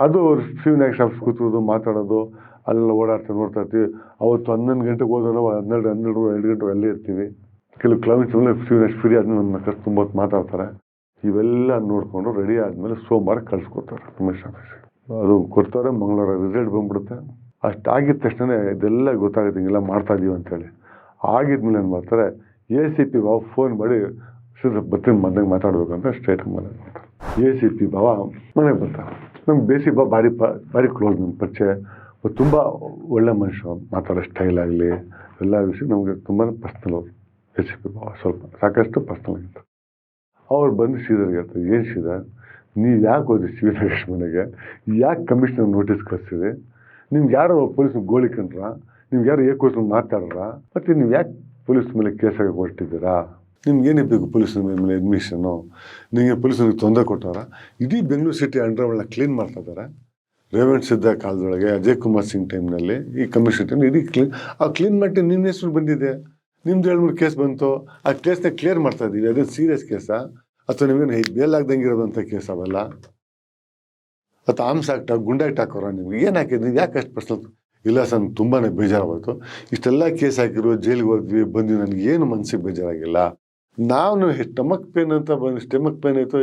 ಅದು ಸಿವಿಲ್ ಆ್ಯಕ್ಷನ್ ಆಫೀಸ್ ಕೂತ್ಕೋದು ಮಾತಾಡೋದು ಅಲ್ಲೆಲ್ಲ ಓಡಾಡ್ತಾ ನೋಡ್ತಾ ಇರ್ತೀವಿ. ಅವತ್ತು 11 ಗಂಟೆಗೆ ಹೋದ್ರೆ 12 ಗಂಟೆ ಅಲ್ಲೇ ಇರ್ತೀವಿ. ಕೆಲವು ಕ್ಲೈಂಟ್ಸ್ ಸಿವಿಲ್ ಫ್ರೀ ಆದ್ಮೇಲೆ ನಮ್ಮ ಕಷ್ಟ ತುಂಬ ಹೊತ್ತು ಮಾತಾಡ್ತಾರೆ. ಇವೆಲ್ಲ ನೋಡಿಕೊಂಡು ರೆಡಿ ಆದಮೇಲೆ ಸೋಮವಾರ ಕಳಿಸ್ಕೊಡ್ತಾರೆ ಕಮಿಷನ್ ಆಫೀಸಿಗೆ. ಅದು ಕೊಡ್ತಾರೆ, ಮಂಗಳವಾರ ರಿಸಲ್ಟ್ ಬಂದ್ಬಿಡುತ್ತೆ. ಅಷ್ಟಾಗಿದ್ದ ತಕ್ಷಣ ಇದೆಲ್ಲ ಗೊತ್ತಾಗುತ್ತೆ, ಹಿಂಗೆಲ್ಲ ಮಾಡ್ತಾಯಿದ್ದೀವಿ ಅಂತೇಳಿ. ಆಗಿದ್ಮೇಲೆ ಏನು ಮಾಡ್ತಾರೆ, ACP ಬಾವ ಫೋನ್ ಮಾಡಿ ಬರ್ತೀನಿ ಮನೆಗೆ ಮಾತಾಡ್ಬೇಕಂತ ಸ್ಟೇಟ್ ಮನೆಗೆ ಮಾಡ್ತಾರೆ. ACP ಬಾವ ಮನೆಗೆ ಬರ್ತಾರೆ. ನಮ್ಗೆ ಬೇಸಿ ಬಾವ ಭಾರಿ ಕ್ಲೋಸ್, ನಮ್ಮ ಪರಿಚಯ, ತುಂಬ ಒಳ್ಳೆ ಮನುಷ್ಯ, ಮಾತಾಡೋ ಸ್ಟೈಲ್ ಆಗಲಿ ಎಲ್ಲ ವಿಷಯ ನಮಗೆ ತುಂಬಾ ಪರ್ಸ್ನಲ್. ಅವರು ACP ಬಾವ ಸ್ವಲ್ಪ ಸಾಕಷ್ಟು ಪರ್ಸ್ನಲ್ ಆಗಿತ್ತು. ಅವ್ರು ಬಂದು ಶ್ರೀಧರ್ಗೆ ಹೇಳ್ತಾರೆ, ಏನು ಶ್ರೀಧರ್ ನೀವು ಯಾಕೆ ಹೋದ್ರಿ ಸಿವಿಲ್ ಆ್ಯಕ್ಷನ್ ಮನೆಗೆ, ಯಾಕೆ ಕಮಿಷನರ್ ನೋಟಿಸ್ ಕಳಿಸಿರಿ, ನಿಮ್ಗೆ ಯಾರೋ ಪೊಲೀಸ್ ಗೋಳಿ ಕಂಡ್ರ, ನಿಮ್ಗೆ ಯಾರು ಏಕೋಸ್ ಮಾತಾಡ್ರ, ಮತ್ತು ನೀವು ಯಾಕೆ ಪೊಲೀಸ್ ಮೇಲೆ ಕೇಸಾಗಿ ಹೊರಟಿದ್ದೀರಾ, ನಿಮ್ಗೆ ಏನೇ ಬೇಕು ಪೊಲೀಸ್ ಮೇಲೆ ಅಡ್ಮಿಷನ್ನು, ನಿಮಗೆ ಪೊಲೀಸ್ನಿಗೆ ತೊಂದರೆ ಕೊಟ್ಟಾರ. ಇಡೀ ಬೆಂಗಳೂರು ಸಿಟಿ ಅಂಡರ್ವರ್ಲ್ಡ್ನ ಕ್ಲೀನ್ ಮಾಡ್ತಾ ಇದ್ದಾರೆ. ರೇವಂತ್ ಸಿದ್ದ ಕಾಲದೊಳಗೆ ಅಜಯ್ ಕುಮಾರ್ ಸಿಂಗ್ ಟೈಮ್ನಲ್ಲಿ ಈ ಕಮಿಷನ್ ಟೈಮ್ ಇಡೀ ಕ್ಲೀನ್ ಮಾಡಿ ನಿಮ್ಮ ಹೆಸರು ಬಂದಿದೆ, ನಿಮ್ದು 2-3 ಕೇಸ್ ಬಂತು, ಆ ಕೇಸ್ನ ಕ್ಲಿಯರ್ ಮಾಡ್ತಾ ಇದ್ದೀವಿ. ಅದೇನು ಸೀರಿಯಸ್ ಕೇಸಾ ಅಥವಾ ನಿಮಗೆ ಬೇಲಾಗ್ದಂಗೆ ಇರೋದಂಥ ಕೇಸ್ ಅವೆಲ್ಲ, ಅಥವಾ ಆರ್ಮ್ಸ್ ಆಕ್ಟ್ ಗುಂಡಾಕ್ಟ್ ಹಾಕೋರ, ನಿಮ್ಗೆ ಏನು ಹಾಕಿದ್ರಿ, ನೀವು ಯಾಕೆ ಅಷ್ಟು ಪರ್ಸನಲ್? ಇಲ್ಲ ಸರ್ ನನಗೆ ತುಂಬಾ ಬೇಜಾರಾಗೋಯ್ತು, ಇಷ್ಟೆಲ್ಲ ಕೇಸ್ ಹಾಕಿರೋ ಜೈಲಿಗೆ ಹೋದ್ವಿ ಬಂದ್ವಿ, ನನಗೇನು ಮನಸ್ಸಿಗೆ ಬೇಜಾರಾಗಿಲ್ಲ. ನಾನು ಸ್ಟಮಕ್ ಪೇನ್ ಅಂತ ಬಂದು ಸ್ಟಮಕ್ ಪೇನ್ ಆಯಿತು,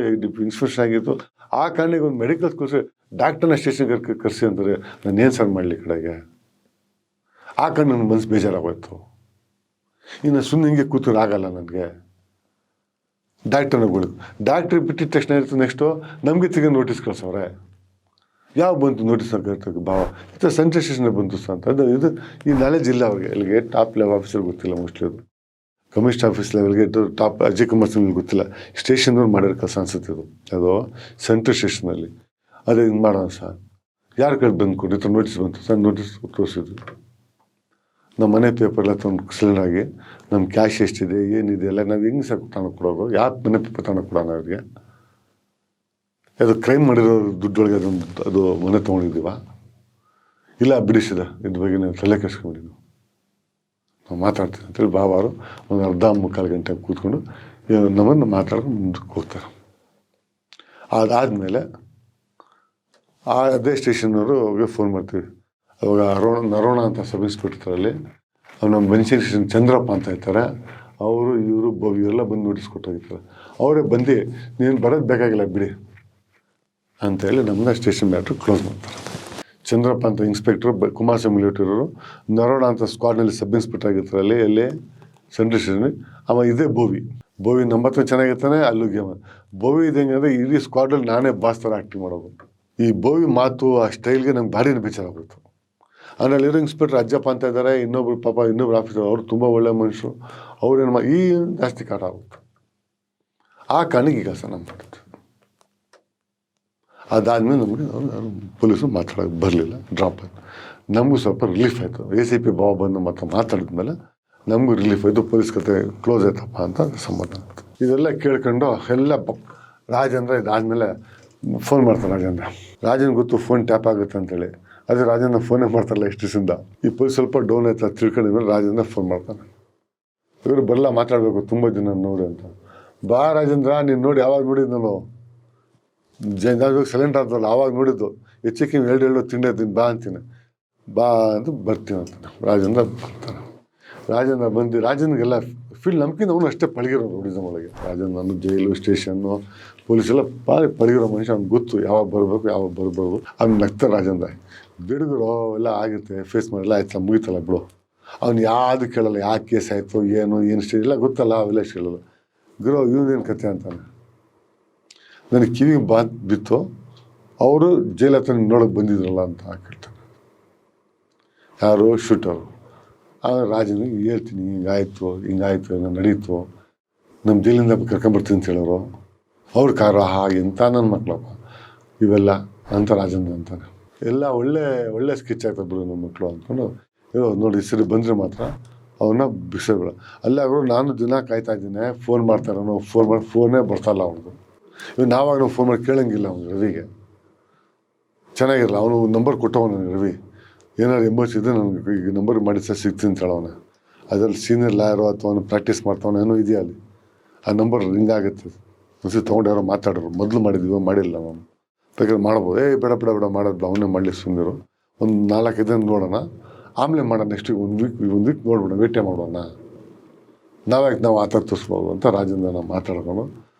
ಇನ್ಸ್ಪೆಕ್ಷನ್ ಆಗಿತ್ತು, ಆ ಕಾರಣಕ್ಕೆ ಒಂದು ಮೆಡಿಕಲ್ ಕೋರ್ಸ್ ಡಾಕ್ಟರ್ನ ಸ್ಟೇಷನ್ಗೆ ಕರೆಸಿ ಅಂತಾರೆ. ನಾನು ಏನು ಸರ್ ಮಾಡಲಿ ಕಡೆಗೆ, ಆ ಕಾರಣ ನನ್ನ ಮನಸ್ಸು ಬೇಜಾರಾಗೋಯ್ತು. ಇನ್ನು ಸುಮ್ಮನೆ ಹಿಂಗೆ ಕೂತರು ಆಗಲ್ಲ ನನಗೆ. ಡಾಕ್ಟ್ರಿಗೆ ಬಿಟ್ಟಿದ ತಕ್ಷಣ ಇರ್ತದೆ, ನೆಕ್ಸ್ಟು ನಮಗೆ ತಿರ್ಗಿ ನೋಟಿಸ್ ಕಳ್ಸವ್ರೆ. ಯಾವ ಬಂತು ನೋಟಿಸ್ ಕಳ್ತಕ್ಕೆ ಭಾವ ಈ ಸೆಂಟ್ರಲ್ ಸ್ಟೇಷನ್ಗೆ ಬಂತು ಸರ್ ಅಂತ. ಇದು ಈ ನಾಲೆಜ್ ಇಲ್ಲ ಅವ್ರಿಗೆ. ಇಲ್ಲಿಗೆ ಟಾಪ್ ಲೆವೆಲ್ ಆಫೀಸರ್ ಗೊತ್ತಿಲ್ಲ ಮೋಸ್ಟ್ಲಿ, ಅದು ಕಮಿಷನ್ ಆಫೀಸ್ ಲೆವೆಲ್ಗೆ ಟಾಪ್ ಅಜಯ್ ಕುಮಾರ್ ಸಿಂಗ್ ಗೊತ್ತಿಲ್ಲ. ಸ್ಟೇಷನ್ನವ್ರು ಮಾಡಿರೋ ಕೆಲಸ ಅನ್ಸುತ್ತೆ ಇದು, ಅದು ಸೆಂಟ್ರಲ್ ಸ್ಟೇಷನಲ್ಲಿ. ಅದೇ ಹಿಂಗೆ ಮಾಡೋಣ ಸರ್, ಯಾರ ಕಡೆ ಬಂದು ಕೊಡಿ ನೋಟಿಸ್ ಬಂತು ಸರ್, ನೋಟಿಸ್ ತೋರಿಸಿದ್ರು. ನಮ್ಮ ಮನೆ ಪೇಪರ್ಲ್ಲ ತಂದು ಸಿಲಿಂಡಾಗಿ ನಮ್ಮ ಕ್ಯಾಶ್ ಎಷ್ಟಿದೆ ಏನಿದೆ ಎಲ್ಲ ನಾವು ಹೆಂಗೆ ಸರ್ ತಗೊಂಡು ಕೊಡೋದು, ಯಾಕೆ ಮನೆ ಪೇಪರ್ ತಗೊಂಡು ಕೊಡೋಣ ಅವ್ರಿಗೆ? ಅದು ಕ್ರೈಮ್ ಮಾಡಿರೋ ದುಡ್ಡೊಳಗೆ ಅದು ಮನೆ ತೊಗೊಂಡಿದ್ದೀವ? ಇಲ್ಲ ಬಿಡಿಸಿದ, ಇದ್ರ ಬಗ್ಗೆ ನಾವು ತಲೆ ಕೆಡ್ಸ್ಕೊಂಡಿದ್ದು, ನಾವು ಮಾತಾಡ್ತೀವಿ ಅಂತೇಳಿ ಬಾಬಾರು ಒಂದು 1/2-3 ಗಂಟೆ ಕೂತ್ಕೊಂಡು ನಮ್ಮನ್ನು ಮಾತಾಡ್ಕೊಂಡು ಮುಂದಕ್ಕೆ ಹೋಗ್ತಾರೆ. ಅದಾದಮೇಲೆ ಅದೇ ಸ್ಟೇಷನ್ನವ್ರಿಗೆ ಫೋನ್ ಮಾಡ್ತೀವಿ. ಅವಾಗ ನರೋಣ ಅಂತ ಸಬ್ ಇನ್ಸ್ಪೆಕ್ಟರಲ್ಲಿ ನಮ್ಮ ಬೆನ್ಸಿಂಗ್ ಸ್ಟೇಷನ್ ಚಂದ್ರಪ್ಪ ಅಂತ ಇರ್ತಾರೆ, ಅವರು ಇವರು ಇವರೆಲ್ಲ ಬಂದು ನೋಟಿಸ್ ಕೊಟ್ಟೋಗಿರ್ತಾರೆ. ಅವರೇ ಬಂದು ನೀನು ಬರೋದು ಬೇಕಾಗಿಲ್ಲ ಬಿಡಿ ಅಂತೇಳಿ ನಮ್ಮನ್ನ ಸ್ಟೇಷನ್ ಮ್ಯಾಟ್ರು ಕ್ಲೋಸ್ ಮಾಡ್ತಾರೆ. ಚಂದ್ರಪ್ಪ ಅಂತ ಇನ್ಸ್ಪೆಕ್ಟ್ರು, ಕುಮಾರಸ್ವಾಮಿ ಮಿಲಿಟರಿಯವರು, ನರೋಣ ಅಂತ ಸ್ಕ್ವಾಡ್ನಲ್ಲಿ ಸಬ್ ಇನ್ಸ್ಪೆಕ್ಟರ್ ಆಗಿರ್ತಾರಲ್ಲಿ ಎಲ್ಲಿ ಸೆಂಟ್ರಲ್ ಸ್ಟೇಷನ್. ಅವ ಇದೇ ಬೋವಿ ನಂಬತ್ತು ಚೆನ್ನಾಗಿರ್ತಾನೆ. ಅಲ್ಲಿಗೆ ಬೋವಿ ಇದೆ ಹೆಂಗಂದರೆ ಇಡೀ ಸ್ಕ್ವಾಡಲ್ಲಿ ನಾನೇ ಬಾಸ್ ಥರ ಆ್ಯಕ್ಟಿಂಗ್ ಮಾಡೋದು. ಈ ಬೋವಿ ಮಾತು ಆ ಸ್ಟೈಲ್ಗೆ ನಂಗೆ ಭಾರಿ ಬೇಜಾರಾಗ್ಬಿಡ್ತು. ಅಲ್ಲಿರೋ ಇನ್ಸ್ಪೆಕ್ಟರ್ ಅಜ್ಜಪ್ಪ ಅಂತ ಇದ್ದಾರೆ, ಇನ್ನೊಬ್ರು ಆಫೀಸರ್, ಅವರು ತುಂಬ ಒಳ್ಳೆ ಮನುಷ್ಯರು, ಅವ್ರೇನು ಈ ಜಾಸ್ತಿ ಕಾಟ ಆಗುತ್ತೆ. ಆ ಕಾರಣಕ್ಕೆ ಈಗ ಸರ್ ನಮ್ಮ ಮಾಡಿದ್ದು. ಅದಾದಮೇಲೆ ನಮಗೆ ಪೊಲೀಸರು ಮಾತಾಡೋಕ್ಕೆ ಬರಲಿಲ್ಲ, ಡ್ರಾಪ್ ಆಯಿತು. ನಮಗೂ ಸ್ವಲ್ಪ ರಿಲೀಫ್ ಆಯಿತು. ACP ಬಾವ ಬಂದು ಮಾತಾಡಿದ್ಮೇಲೆ ನಮಗೂ ರಿಲೀಫ್ ಆಯಿತು, ಪೊಲೀಸ್ ಕತೆ ಕ್ಲೋಸ್ ಆಯ್ತಪ್ಪ ಅಂತ ಸಮಾಧಾನ ಆಯಿತು. ಇದೆಲ್ಲ ಕೇಳ್ಕೊಂಡು ಎಲ್ಲ ರಾಜೇಂದ್ರ ಇದಾದಮೇಲೆ ಫೋನ್ ಮಾಡ್ತಾನೆ. ರಾಜನ್ ಗೊತ್ತು ಫೋನ್ ಟ್ಯಾಪ್ ಆಗುತ್ತೆ ಅಂತೇಳಿ, ಅದೇ ರಾಜೇಂದ್ರ ಫೋನೇ ಮಾಡ್ತಾರಲ್ಲ ಇಷ್ಟು ದಿವಸದಿಂದ. ಈ ಪೊಲೀಸ್ ಸ್ವಲ್ಪ ಡೌನ್ ಆಯ್ತು, ತಿಳ್ಕೊಂಡಿದ್ಮೇಲೆ ರಾಜೇಂದ್ರ ಫೋನ್ ಮಾಡ್ತಾನೆ. ಇವರು ಬರಲ್ಲ ಮಾತಾಡಬೇಕು ತುಂಬ ಜನ ನೋಡಿ ಅಂತ. ಬಾ ರಾಜೇಂದ್ರ, ನೀನು ನೋಡಿ ಯಾವಾಗ ನೋಡಿದ್ದು ನಾನು ಸೈಲೆಂಟ್ ಆಗ್ತಲ್ಲ ಆವಾಗ ನೋಡಿದ್ದು, ಹೆಚ್ಚಿಗೆ 2 ತಿಂಡಿ ತಿಂದು ಬಾ ಅಂತೀನಿ, ಬಾ ಅಂತ ಬರ್ತೀನಿ ಅಂತಾನೆ. ರಾಜೇಂದ್ರ ಬರ್ತಾನೆ. ರಾಜೇಂದ್ರ ಬಂದು ರಾಜೇಂದ್ರಿಗೆಲ್ಲ ಫೀಲ್ ನಮ್ಗಿಂತ ಅವನು ಅಷ್ಟೇ ಪಳಗಿರೋ ರೂಢಿಸಮ್ ಒಳಗೆ. ರಾಜೇಂದ್ರ ಜೈಲು ಸ್ಟೇಷನ್ನು ಪೊಲೀಸೆಲ್ಲ ಭಾರಿ ಪಳಗಿರೋ ಮನುಷ್ಯ, ಅವ್ನು ಗೊತ್ತು ಯಾವಾಗ ಬರಬೇಕು ಯಾವಾಗ ಬರ್ಬೋದು. ಅವ್ನು ನಗ್ತಾರೆ ರಾಜೇಂದ್ರ. ಬಿಡುಗರು ಎಲ್ಲ ಆಗುತ್ತೆ, ಫೇಸ್ ಮಾಡಿಲ್ಲ, ಆಯ್ತಲ್ಲ ಮುಗಿತಲ್ಲ ಬಿಡು. ಅವ್ನು ಯಾವುದು ಕೇಳಲ್ಲ, ಯಾವ ಕೇಸ್ ಆಯಿತು ಏನು ಸ್ಟೇಜ್ ಎಲ್ಲ ಗೊತ್ತಲ್ಲ, ಅವೆಲ್ಲ ಕೇಳಲ್ಲ. ಗುರು ಇವನೇನು ಕತೆ ಅಂತಾನೆ. ನನಗೆ ಕಿವಿಗೆ ಬಿತ್ತು, ಅವರು ಜೈಲ್ ಹತ್ರ ನೋಡೋಕೆ ಬಂದಿದ್ರಲ್ಲ ಅಂತ ಕೇಳ್ತಾರೆ. ಯಾರು ಶೂಟರು. ಆಗ ರಾಜನಿಗೆ ಹೇಳ್ತೀನಿ, ಹಿಂಗಾಯಿತು ಏನೋ ನಡೀತು, ನಮ್ಮ ಜೈಲಿಂದ ಕರ್ಕೊಂಬರ್ತೀನಿ ಅಂತ ಹೇಳೋರು. ಅವ್ರ ಎಂಥ ನನ್ನ ಮಕ್ಕಳಪ್ಪ ಇವೆಲ್ಲ ಅಂತ ರಾಜೇಂದ್ರ ಅಂತಾನೆ. ಎಲ್ಲ ಒಳ್ಳೆ ಸ್ಕೆಚ್ ಆಗ್ತದೆ ಬಿಡು ನಮ್ಮ ಮಕ್ಕಳು ಅಂದ್ಕೊಂಡು ನೋಡಿ ಸರಿ ಬಂದರೆ ಮಾತ್ರ ಅವನ್ನ ಬಿಡಿಸೋಬೇಡ. ಅಲ್ಲೇ ಅವರು ನಾನು ದಿನ ಕಾಯ್ತಾ ಇದ್ದೀನಿ, ಫೋನ್ ಮಾಡ್ತಾರೆ, ಫೋನೇ ಬರ್ತಾಯಿಲ್ಲ ಅವ್ರದ್ದು. ಇವಾಗ ನಾವಾಗ ನಾವು ಫೋನ್ ಮಾಡಿ ಕೇಳೋಂಗಿಲ್ಲ ಅವ್ನು ರವಿಗೆ. ಚೆನ್ನಾಗಿರಲ್ಲ, ಅವನು ನಂಬರ್ ಕೊಟ್ಟವನು ನನಗೆ ರವಿ, ಏನಾದ್ರು ಎಂಬರ್ಸಿ ಇದ್ದರೆ ನನಗೆ ಈಗ ನಂಬರ್ ಮಾಡಿ ಸರ್ ಸಿಗ್ತೀನಿ ಅಂತ ಹೇಳೋನ. ಅದರಲ್ಲಿ ಸೀನಿಯರ್ ಲಾಯರು ಅಥವಾ ಅವನು ಪ್ರಾಕ್ಟೀಸ್ ಮಾಡ್ತಾವನು ಏನೋ ಇದೆಯಾ ಅಲ್ಲಿ, ಆ ನಂಬರ್ ರಿಂಗ್ ಆಗುತ್ತೆ. ಒಂದ್ಸತಿ ತೊಗೊಂಡು ಯಾರೋ ಮಾತಾಡೋರು, ಮೊದಲು ಮಾಡಿದ್ವಿ ಮಾಡಿಲ್ಲ ನಾವು, ಬೇಕಾದ್ರೆ ಮಾಡ್ಬೋದು. ಬೇಡ ಬೇಡ ಬೇಡ ಮಾಡೋದು ಅವನೇ ಮಾಡಲಿ ಸುಮ್ಮನಿರು, ಒಂದು 4-5 ದಿನ ನೋಡೋಣ, ಆಮೇಲೆ ಮಾಡೋಣ, ನೆಕ್ಸ್ಟ್ ಒಂದು ವೀಕ್ ನೋಡ್ಬಿಡೋಣ, ವೇಟೇ ಮಾಡೋಣ, ನಾವು ಆ ಥರ ತೋರಿಸ್ಬೋದು ಅಂತ ರಾಜೇಂದ್ರ ನಾವು ಮಾತಾಡ್ಕೊಂಡು,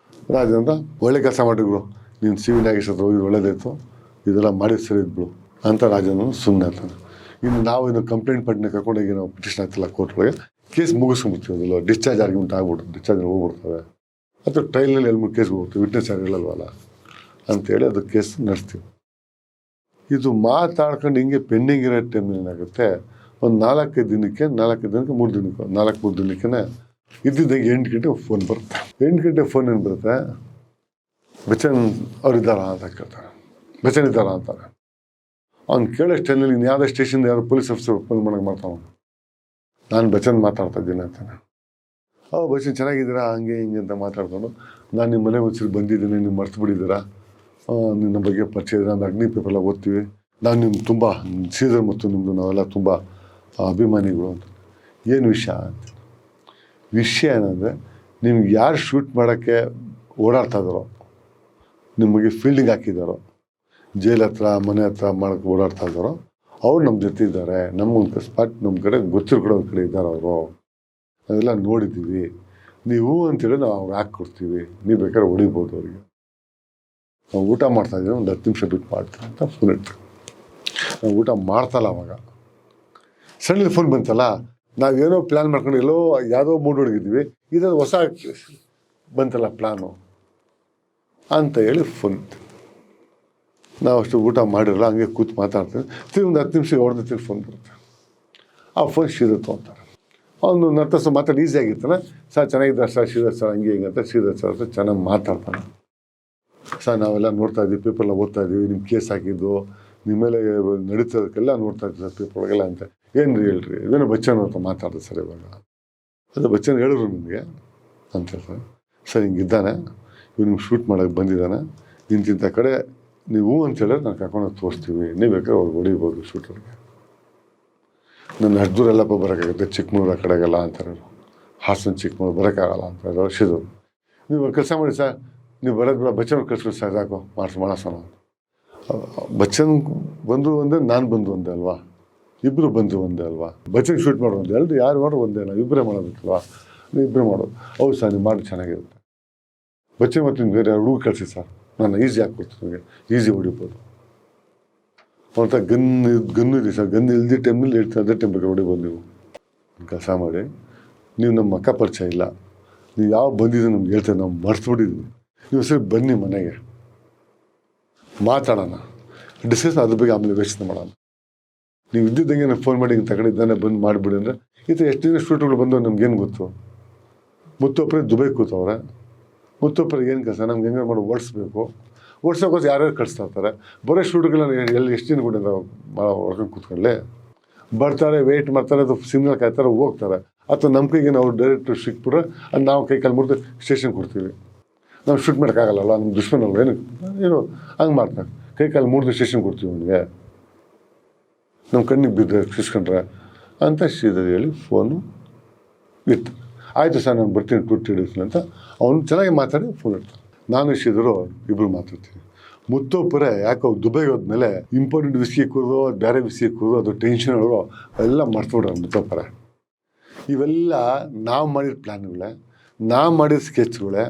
ರಾಜೇಂದ್ರ ಒಳ್ಳೆ ಕೆಲಸ ಮಾಡಿದ್ರು, ನೀನು ಸಿ ವಿ ನಾಗೇಶ್ ಹತ್ರ ಹೋಗಿ ಒಳ್ಳೇದಾಯಿತು, ಇದೆಲ್ಲ ಮಾಡಿ ಸರಿ ಇದ್ಬಿಡು ಅಂತ ರಾಜೇಂದ್ರ ಸುಮ್ಮನೆ ಆಗ್ತಾನೆ. ಇನ್ನು ನಾವು ಇನ್ನು ಕಂಪ್ಲೇಂಟ್ ಪಟ್ಟಿನ ಕರ್ಕೊಂಡೋಗಿ ನಾವು ಪಿಟಿಷನ್ ಆಗ್ತಿಲ್ಲ ಕೋರ್ಟ್ಗಳಿಗೆ, ಕೇಸ್ ಮುಗಿಸ್ಕೊಂಬಿಡ್ತೀವಿ, ಅದಲ್ಲ ಡಿಸ್ಚಾರ್ಜ್ ಆರ್ಗ್ಯುಮೆಂಟ್ ಆಗ್ಬಿಟ್ಟು ಡಿಸ್ಚಾರ್ಜ್ ಹೋಗ್ಬಿಡ್ತವೆ, ಅಥವಾ ಟ್ರೈಲಲ್ಲಿ 2-3 ಕೇಸ್ಗೆ ಹೋಗ್ತೀವಿ, ವಿಟ್ನೆಸ್ ಯಾರು ಹೇಳಲ್ವಲ್ಲ ಅಂತೇಳಿ ಅದು ಕೇಸ್ ನಡೆಸ್ತೀವಿ. ಇದು ಮಾತಾಡ್ಕೊಂಡು ಹಿಂಗೆ ಪೆಂಡಿಂಗ್ ಇರೋ ಟೈಮ್ ಏನಾಗುತ್ತೆ, ಒಂದು 4 ದಿನಕ್ಕೆ 3 ದಿನಕ್ಕೆ ಇದ್ದಿದ್ದಂಗೆ 8 ಗಂಟೆಗೆ ಫೋನ್ ಬರುತ್ತೆ. 8 ಗಂಟೆ ಫೋನ್ ಏನು ಬರುತ್ತೆ, ಬಚ್ಚನ್ ಅವ್ರು ಇದ್ದಾರಾ ಅಂತ ಕೇಳ್ತಾರೆ, ಬಚ್ಚನ್ ಇದ್ದಾರಾ ಅಂತಾರೆ. ಅವ್ನು ಕೇಳೋ ಟೈಮಲ್ಲಿ ಇನ್ನು ಯಾವುದೇ ಸ್ಟೇಷನ್ ಯಾರು ಪೊಲೀಸ್ ಆಫೀಸರ್ ಫೋನ್ ಮಾಡೋಕೆ ಮಾಡ್ತಾವ, ನಾನು ಬಚ್ಚನ್ ಮಾತಾಡ್ತಾ ಇದ್ದೀನಿ ಅಂತಾನೆ. ಬಚ್ಚನ್ ಚೆನ್ನಾಗಿದ್ದೀರಾ ಹಂಗೆ ಹಿಂಗೆ ಅಂತ ಮಾತಾಡ್ಕೊಂಡು, ನಾನು ನಿಮ್ಮ ಮನೆಗೆ ಒಂದ್ಸರಿ ಬಂದಿದ್ದೀನಿ, ನೀವು ಮರ್ತು ಬಿಟ್ಟಿದ್ದೀರಾ, ನಿನ್ನ ಬಗ್ಗೆ ಪರಿಚಯ ಇದೆ, ನಾನು ಅಗ್ನಿ ಪೇಪರೆಲ್ಲ ಓದ್ತೀವಿ, ನಾನು ನಿಮ್ಮ ತುಂಬ ಸೀಸರ್ ಮತ್ತು ನಿಮ್ಮದು ನಾವೆಲ್ಲ ತುಂಬ ಅಭಿಮಾನಿಗಳು ಅಂತ. ಏನು ವಿಷಯ ಅಂತ, ವಿಷಯ ಏನಂದರೆ ನಿಮ್ಗೆ ಯಾರು ಶೂಟ್ ಮಾಡೋಕ್ಕೆ ಓಡಾಡ್ತಾ ಇದ್ದಾರೋ, ನಿಮಗೆ ಫೀಲ್ಡಿಂಗ್ ಹಾಕಿದ್ದಾರೋ, ಜೈಲ್ ಹತ್ರ ಮನೆ ಹತ್ರ ಮಾಡೋಕ್ಕೆ ಓಡಾಡ್ತಾ ಇದ್ದಾರೋ ಅವ್ರು ನಮ್ಮ ಜೊತೆ ಇದ್ದಾರೆ, ನಮ್ಮೊಂದು ಸ್ಪಾಟ್ ನಮ್ಮ ಕಡೆ ಗೊತ್ತಿರೋ ಕಡೆ ಒಂದು ಕಡೆ ಇದ್ದಾರೆ ಅವರು, ಅದೆಲ್ಲ ನೋಡಿದ್ದೀವಿ, ನೀವು ಅಂತೇಳಿ ನಾವು ಅವ್ರಿಗೆ ಹಾಕ್ಕೊಡ್ತೀವಿ, ನೀವು ಬೇಕಾದ್ರೆ ಹೊಡಿಬೋದು ಅವರಿಗೆ, ನಾವು ಊಟ ಮಾಡ್ತಾಯಿದ್ದೀವಿ, ಒಂದು 10 ನಿಮಿಷ ಬಿಟ್ಟು ಮಾಡ್ತೀವಿ ಅಂತ ಫೋನ್ ಇಡ್ತೀವಿ. ನಾವು ಊಟ ಮಾಡ್ತಲ್ಲ ಅವಾಗ ಸಣ್ಣ ಫೋನ್ ಬಂತಲ್ಲ, ನಾವೇನೋ ಪ್ಲ್ಯಾನ್ ಮಾಡ್ಕೊಂಡು ಎಲ್ಲೋ ಯಾವುದೋ ಮೂಡ್ ಹೊಡಗಿದ್ವಿ, ಇದನ್ನು ಹೊಸ ಬಂತಲ್ಲ ಪ್ಲ್ಯಾನು ಅಂತ ಹೇಳಿ ಫೋನ್ ಇಡ್ತೀವಿ. ನಾವು ಅಷ್ಟು ಊಟ ಮಾಡಿರಲ್ಲ, ಹಂಗೆ ಕೂತು ಮಾತಾಡ್ತೀವಿ, ತಿರ್ಗಿ ಒಂದು 10 ನಿಮಿಷ ಹೊಡೆದು ಫೋನ್ ಬರುತ್ತೆ, ಆ ಫೋನ್ ಶ್ರೀಧರ್ ತೊಗೊತಾರೆ. ಅವನು ನರ್ತಸ ಮಾತಾಡಿ ಈಸಿ ಆಗಿರ್ತಾನೆ, ಸರ್ ಚೆನ್ನಾಗಿದ್ದಾರೆ ಸರ್, ಶ್ರೀಧರ್ ಸರ್ ಹಂಗೆ ಹಿಂಗೆ ಅಂತ ಶ್ರೀಧರ್ ಸರ್ ಅಂತ ಚೆನ್ನಾಗಿ ಮಾತಾಡ್ತಾನೆ. ಸರ್ ನಾವೆಲ್ಲ ನೋಡ್ತಾ ಇದ್ದೀವಿ, ಪೇಪರ್ಲ್ಲ ಓದ್ತಾ ಇದ್ದೀವಿ, ನಿಮ್ಮ ಕೇಸ್ ಹಾಕಿದ್ದು ನಿಮ್ಮ ಮೇಲೆ ನಡೀತದಕ್ಕೆಲ್ಲ ನೋಡ್ತಾ ಇದ್ದೀವಿ ಸರ್ ಪೇಪರ್ ಒಳಗೆಲ್ಲ ಅಂತ. ಏನು ರೀ ಹೇಳ್ರಿ, ಇದೇನೋ ಬಚ್ಚನ್ ಅಂತ ಮಾತಾಡಿದೆ ಸರ್ ಇವಾಗ, ಅದು ಬಚ್ಚನ್ ಹೇಳಿದ್ರು ನಿಮಗೆ ಅಂತ ಹೇಳ್ತಾರೆ. ಸರ್ ಹಿಂಗಿದ್ದಾನೆ, ಇವ್ ನಿಮ್ಗೆ ಶೂಟ್ ಮಾಡೋಕ್ಕೆ ಬಂದಿದ್ದಾನೆ, ಇಂತಿಂಥ ಕಡೆ ನೀವು ಅಂತ ಹೇಳಿದ್ರೆ ನಾವು ಕರ್ಕೊಂಡೋಗಿ ತೋರಿಸ್ತೀವಿ, ನೀವು ಬೇಕಾದ್ರೆ ಅವ್ರಿಗೆ ಹೊಡಿಬೋದು ಶೂಟರ್ಗೆ, ನನ್ನ ಅಡ್ದೂರೆಲ್ಲಪ್ಪ ಬರೋಕ್ಕಾಗುತ್ತೆ, ಚಿಕ್ಕಮಗಳೂರು ಆ ಕಡೆಗೆಲ್ಲ ಅಂತಾರೆ, ಹಾಸನ ಚಿಕ್ಕಮಗಳೂರು ಬರೋಕ್ಕಾಗಲ್ಲ ಅಂತ ವರ್ಷಿದ್ರು. ನೀವು ಕೆಲಸ ಮಾಡಿ ಸರ್, ನೀವು ಬರೋದು ಬೇಡ, ಬಚ್ಚನ್ ಕಳಿಸ್ಬಿಡಿ ಸರ್, ಸಾಕು ಮಾಡೋಣ. ಬಚ್ಚನ್ ಬಂದು ಒಂದೇ, ನಾನು ಬಂದು ಒಂದೇ ಅಲ್ವಾ, ಇಬ್ಬರು ಬಂದು ಒಂದೇ ಅಲ್ವಾ, ಬಚ್ಚನ್ ಶೂಟ್ ಮಾಡೋ ಒಂದೇ, ಎಲ್ಲರೂ ಯಾರು ಮಾಡೋ ಒಂದೇ, ನಾವು ಇಬ್ಬರೇ ಮಾಡೋದಕ್ಕಲ್ವಾ, ನೀವು ಇಬ್ಬರೇ ಮಾಡೋದು. ಹೌದು ಸರ್ ನೀವು ಮಾಡಿ ಚೆನ್ನಾಗಿರುತ್ತೆ, ಬಚ್ಚನ್ ಮತ್ತು ಬೇರೆ ಹುಡುಗ ಕಳಿಸಿ ಸರ್, ನಾನು ಈಸಿ ಹಾಕ್ಕೊಡ್ತೀನಿ, ನಿಮಗೆ ಈಸಿ ಹೊಡಿಬೋದು. ಅವತ್ತ ಗನ್ನು ಇದೆ ಸರ್, ಗನ್ ಇಲ್ದಿ ಟೈಮಲ್ಲಿ ಹೇಳ್ತೀನಿ, ಅದೇ ಟೈಮ್ ಬೇಕಾದ್ರೆ ಹೊಡಿಬೋದು. ನೀವು ಕೆಲಸ ಮಾಡಿ, ನೀವು ನಮ್ಮ ಅಕ್ಕ ಪರಿಚಯ ಇಲ್ಲ, ನೀವು ಯಾವ ಬಂದಿದ್ದು ನಮ್ಗೆ ಹೇಳ್ತೇವೆ, ನಾವು ಮರ್ತ್ಬಿಟ್ಟಿದ್ವಿ, ನೀವು ಸರಿ ಬನ್ನಿ ಮನೆಗೆ ಮಾತಾಡೋಣ, ಡಿಸ್ಕಸ್ ಅದ್ರ ಬಗ್ಗೆ ಆಮೇಲೆ ಯೋಚನೆ ಮಾಡೋಣ. ನೀವು ಇದ್ದಿದ್ದಂಗೆ ನಾನು ಫೋನ್ ಮಾಡಿ ಇಂಥ ಕಡೆ ಇದ್ದಾನೆ ಬಂದು ಮಾಡಿಬಿಡಿ ಅಂದರೆ, ಈ ಥರ ಎಷ್ಟು ದಿನ ಶೂಟ್ಗಳು ಬಂದು ನಮ್ಗೇನು ಗೊತ್ತು. ಮುತ್ತೊಬ್ಬರೇ ದುಬೈ ಕೂತವ್ರೆ, ಮುತ್ತೊಬ್ಬರಿಗೆ ಏನು ಕೆಲಸ, ನಮ್ಗೆ ಹೆಂಗೆ ಮಾಡಿ ಓಡಿಸೋಕೋಸ್ ಯಾರ್ಯಾರು ಕಳಿಸ್ತಾ ಇರ್ತಾರೆ, ಬರೋ ಶೂಟ್ಗಳನ್ನ ಎಲ್ಲಿ ಎಷ್ಟು ದಿನ ಕೂಡ ಹೊಡ್ಕೊಂಡು ಕೂತ್ಕೊಳ್ಳಿ, ಬರ್ತಾರೆ ವೆಯ್ಟ್ ಮಾಡ್ತಾರೆ, ಅದು ಸಿಗ್ನಲ್ ಕಾಯ್ತಾರೆ ಹೋಗ್ತಾರೆ, ಅಥವಾ ನಮ್ಮ ಕೈಗೆ ನಾವು ಡೈರೆಕ್ಟ್ ಸಿಕ್ಬಿಟ್ರೆ ಅದು ನಾವು ಕೈ ಕಾಲು ಮುರಿದು ಸ್ಟೇಷನ್ ಕೊಡ್ತೀವಿ, ನಾವು ಶೂಟ್ ಮಾಡೋಕ್ಕಾಗಲ್ಲ, ನಮ್ಮ ದುಶ್ಮನ್ ಅಲ್ವ ಏನು ಹಂಗೆ ಮಾಡ್ತಾರೆ, ಕೈ ಕಾಲು ಮುರಿದು ಸ್ಟೇಷನ್ ಕೊಡ್ತೀವಿ ಅವನಿಗೆ, ನಮ್ಮ ಕಣ್ಣಿಗೆ ಬಿದ್ದರೆ ಸಿಸ್ಕೊಂಡ್ರೆ ಅಂತ ಶ್ರೀಧರ್ ಹೇಳಿ ಫೋನು ಇತ್ತು. ಆಯಿತು ಸರ್ ನಾನು ಬರ್ತೀನಿ, ಟೂರ್ ಹಿಡಿತೀನಿ ಅಂತ ಅವನು ಚೆನ್ನಾಗಿ ಮಾತಾಡಿ ಫೋನ್ ಇಡ್ತಾನೆ. ನಾನು ಶ್ರೀಧರು ಇಬ್ಬರು ಮಾತಾಡ್ತೀವಿ. ಮುತ್ತೊಬ್ಬರೇ ಯಾಕೋ ದುಬೈಗೆ ಹೋದ್ಮೇಲೆ ಇಂಪಾರ್ಟೆಂಟ್ ವಿಷಯ ಕೂರೋದು, ಬೇರೆ ವಿಷಯ ಕೂರೋದು, ಅದು ಟೆನ್ಷನ್ ಅವರು ಎಲ್ಲ ಮರ್ತುಬಿಡ್ರೆ ಮುತ್ತೊಬ್ಬರೇ. ಇವೆಲ್ಲ ನಾವು ಮಾಡಿದ ಪ್ಲ್ಯಾನ್ಗಳೇ, ನಾವು ಮಾಡಿದ ಸ್ಕೆಚ್ಗಳೇ,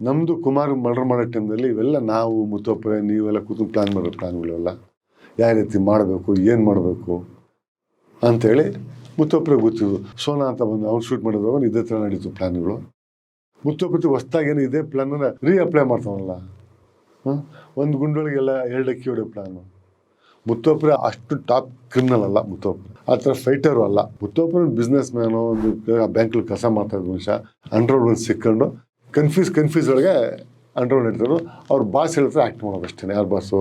ನಮ್ಮದು ಕುಮಾರ್ ಮರ್ಡರ್ ಮಾಡೋ ಟೈಮ್ನಲ್ಲಿ ಇವೆಲ್ಲ ನಾವು ಮುತ್ತೊಬ್ಬರೇ ನೀವೆಲ್ಲ ಕೂತ್ಕೊಂಡು ಪ್ಲ್ಯಾನ್ ಮಾಡೋ ಪ್ಲ್ಯಾನ್ಗಳೆಲ್ಲ, ಯಾವ ರೀತಿ ಮಾಡಬೇಕು, ಏನು ಮಾಡಬೇಕು ಅಂಥೇಳಿ ಮುತ್ತೊಬ್ಬರೇ ಗೊತ್ತಿದ್ದು. ಸೋನಾ ಅಂತ ಬಂದು ಅವ್ನು ಶೂಟ್ ಮಾಡಿದಾಗ ಇದೇ ಥರ ನಡೀತು ಪ್ಲ್ಯಾನ್ಗಳು. ಮುತ್ತೊಬ್ಬರು ಹೊಸ್ದಾಗೇನು ಇದೇ ಪ್ಲ್ಯಾನನ್ನು ಅಪ್ಲೈ ಮಾಡ್ತಾವಲ್ಲ, ಒಂದು ಗುಂಡೊಳಗೆಲ್ಲ 2 ಅಕ್ಕಿ ಹೊಡೆಯೋ ಪ್ಲ್ಯಾನು. ಮುತ್ತೊಬ್ಬರೇ ಅಷ್ಟು ಟಾಪ್ ಕ್ರಿಮಿನಲ್ ಅಲ್ಲ ಮುತ್ತೊಬ್ಬರು, ಆ ಥರ ಫೈಟರು ಅಲ್ಲ. ಮುತ್ತೊಬ್ಬರು ಬಿಸ್ನೆಸ್ ಮ್ಯಾನು, ಒಂದು ಬ್ಯಾಂಕಲ್ಲಿ ಕೆಲಸ ಮಾಡ್ತಾಯಿದ್ದ ಮನುಷ್ಯ, ಅಂಡರ್ವರ್ಲ್ಡ್ ಒಂದು ಸಿಕ್ಕೊಂಡು ಕನ್ಫ್ಯೂಸ್ ಒಳಗೆ ಅಂಡರ್ವರ್ಲ್ಡ್ ಇರ್ತಾರೋ, ಅವ್ರ ಬಾಸ್ ಹೇಳ್ತಾರೆ ಆ್ಯಕ್ಟ್ ಮಾಡೋದು ಅಷ್ಟೇ. ಯಾರು ಬಾಸು,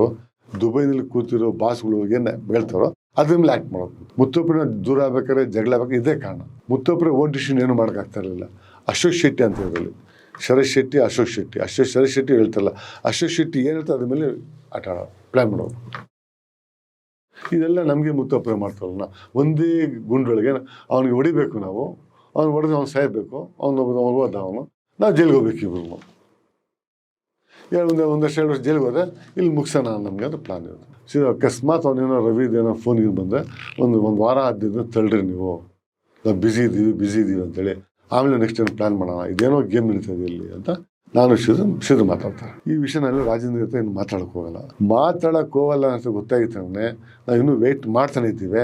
ದುಬೈನಲ್ಲಿ ಕೂತಿರೋ ಬಾಸ್ಗಳು ಏನು ಹೇಳ್ತಾರೋ ಅದ್ರ ಮೇಲೆ ಆ್ಯಕ್ಟ್ ಮಾಡೋದು. ಮುತ್ತುಪ್ರಿನ ದೂರ ಆಗ್ಬೇಕಾದ್ರೆ ಜಗಳ ಆಗ್ಬೇಕಾದ್ರೆ ಇದೇ ಕಾರಣ. ಮುತ್ತುಪ್ರಿ ಓನ್ ಡಿಸಿಷನ್ ಏನು ಮಾಡೋಕ್ಕಾಗ್ತಾ ಇರಲಿಲ್ಲ. ಅಶೋಕ್ ಶೆಟ್ಟಿ ಅಂತ ಹೇಳಿ, ಶರತ್ ಶೆಟ್ಟಿ, ಅಶೋಕ್ ಶೆಟ್ಟಿ. ಶರತ್ ಶೆಟ್ಟಿ ಹೇಳ್ತಾರಲ್ಲ, ಅಶೋಕ್ ಶೆಟ್ಟಿ ಏನು ಹೇಳ್ತಾರೆ ಅದ್ರ ಮೇಲೆ ಆಟ ಆಡೋದು, ಪ್ಲ್ಯಾನ್ ಮಾಡೋದು. ಇದೆಲ್ಲ ನಮಗೆ ಮುತ್ತುಪ್ರಿ ಮಾಡ್ತಾರಲ್ಲ. ಒಂದೇ ಗುಂಡೊಳಗೆ ಅವ್ನಿಗೆ ಹೊಡಿಬೇಕು, ನಾವು ಅವ್ನು ಹೊಡೆದು ಅವ್ನು ಸಾಯಬೇಕು, ಅವ್ನು ಹೋದ ಅವನು, ನಾವು ಜೈಲಿಗೆ ಹೋಗ್ಬೇಕು ಇಬ್ಬರು. ಒಂದಷ್ಟು 2 ವರ್ಷ ಜೈಲಿಗೆ ಹೋದರೆ ಇಲ್ಲಿ ಮುಗಿಸೋಣ ನಮಗೆ ಅಂತ ಪ್ಲಾನ್ ಇರುತ್ತೆ. ಅಕಸ್ಮಾತ್ ಅವನೇನೋ ರವಿದೇನೋ ಫೋನಿಗೆ ಬಂದರೆ ಒಂದು ವಾರ ಆದ್ದಿದ್ದು ತಳ್ಳ್ರಿ, ನೀವು ನಾವು ಬ್ಯುಸಿ ಇದ್ದೀವಿ ಅಂತೇಳಿ, ಆಮೇಲೆ ನೆಕ್ಸ್ಟ್ ಏನು ಪ್ಲ್ಯಾನ್ ಮಾಡೋಣ, ಇದೇನೋ ಗೇಮ್ ನಡೀತದೆ ಇಲ್ಲಿ ಅಂತ ನಾನು ಶಿದ್ರು ಮಾತಾಡ್ತಾರೆ. ಈ ವಿಷಯನಲ್ಲಿ ರಾಜೇಂದ್ರ ಜೊತೆ ಇನ್ನು ಮಾತಾಡೋಕ್ಕೆ ಹೋಗಲ್ಲ ಅಂತ ಗೊತ್ತಾಗಿತ್ತಂದ್ರೆ ನಾವು ಇನ್ನೂ ವೆಯ್ಟ್ ಮಾಡ್ತಾನೆ ಇದ್ದೀವಿ.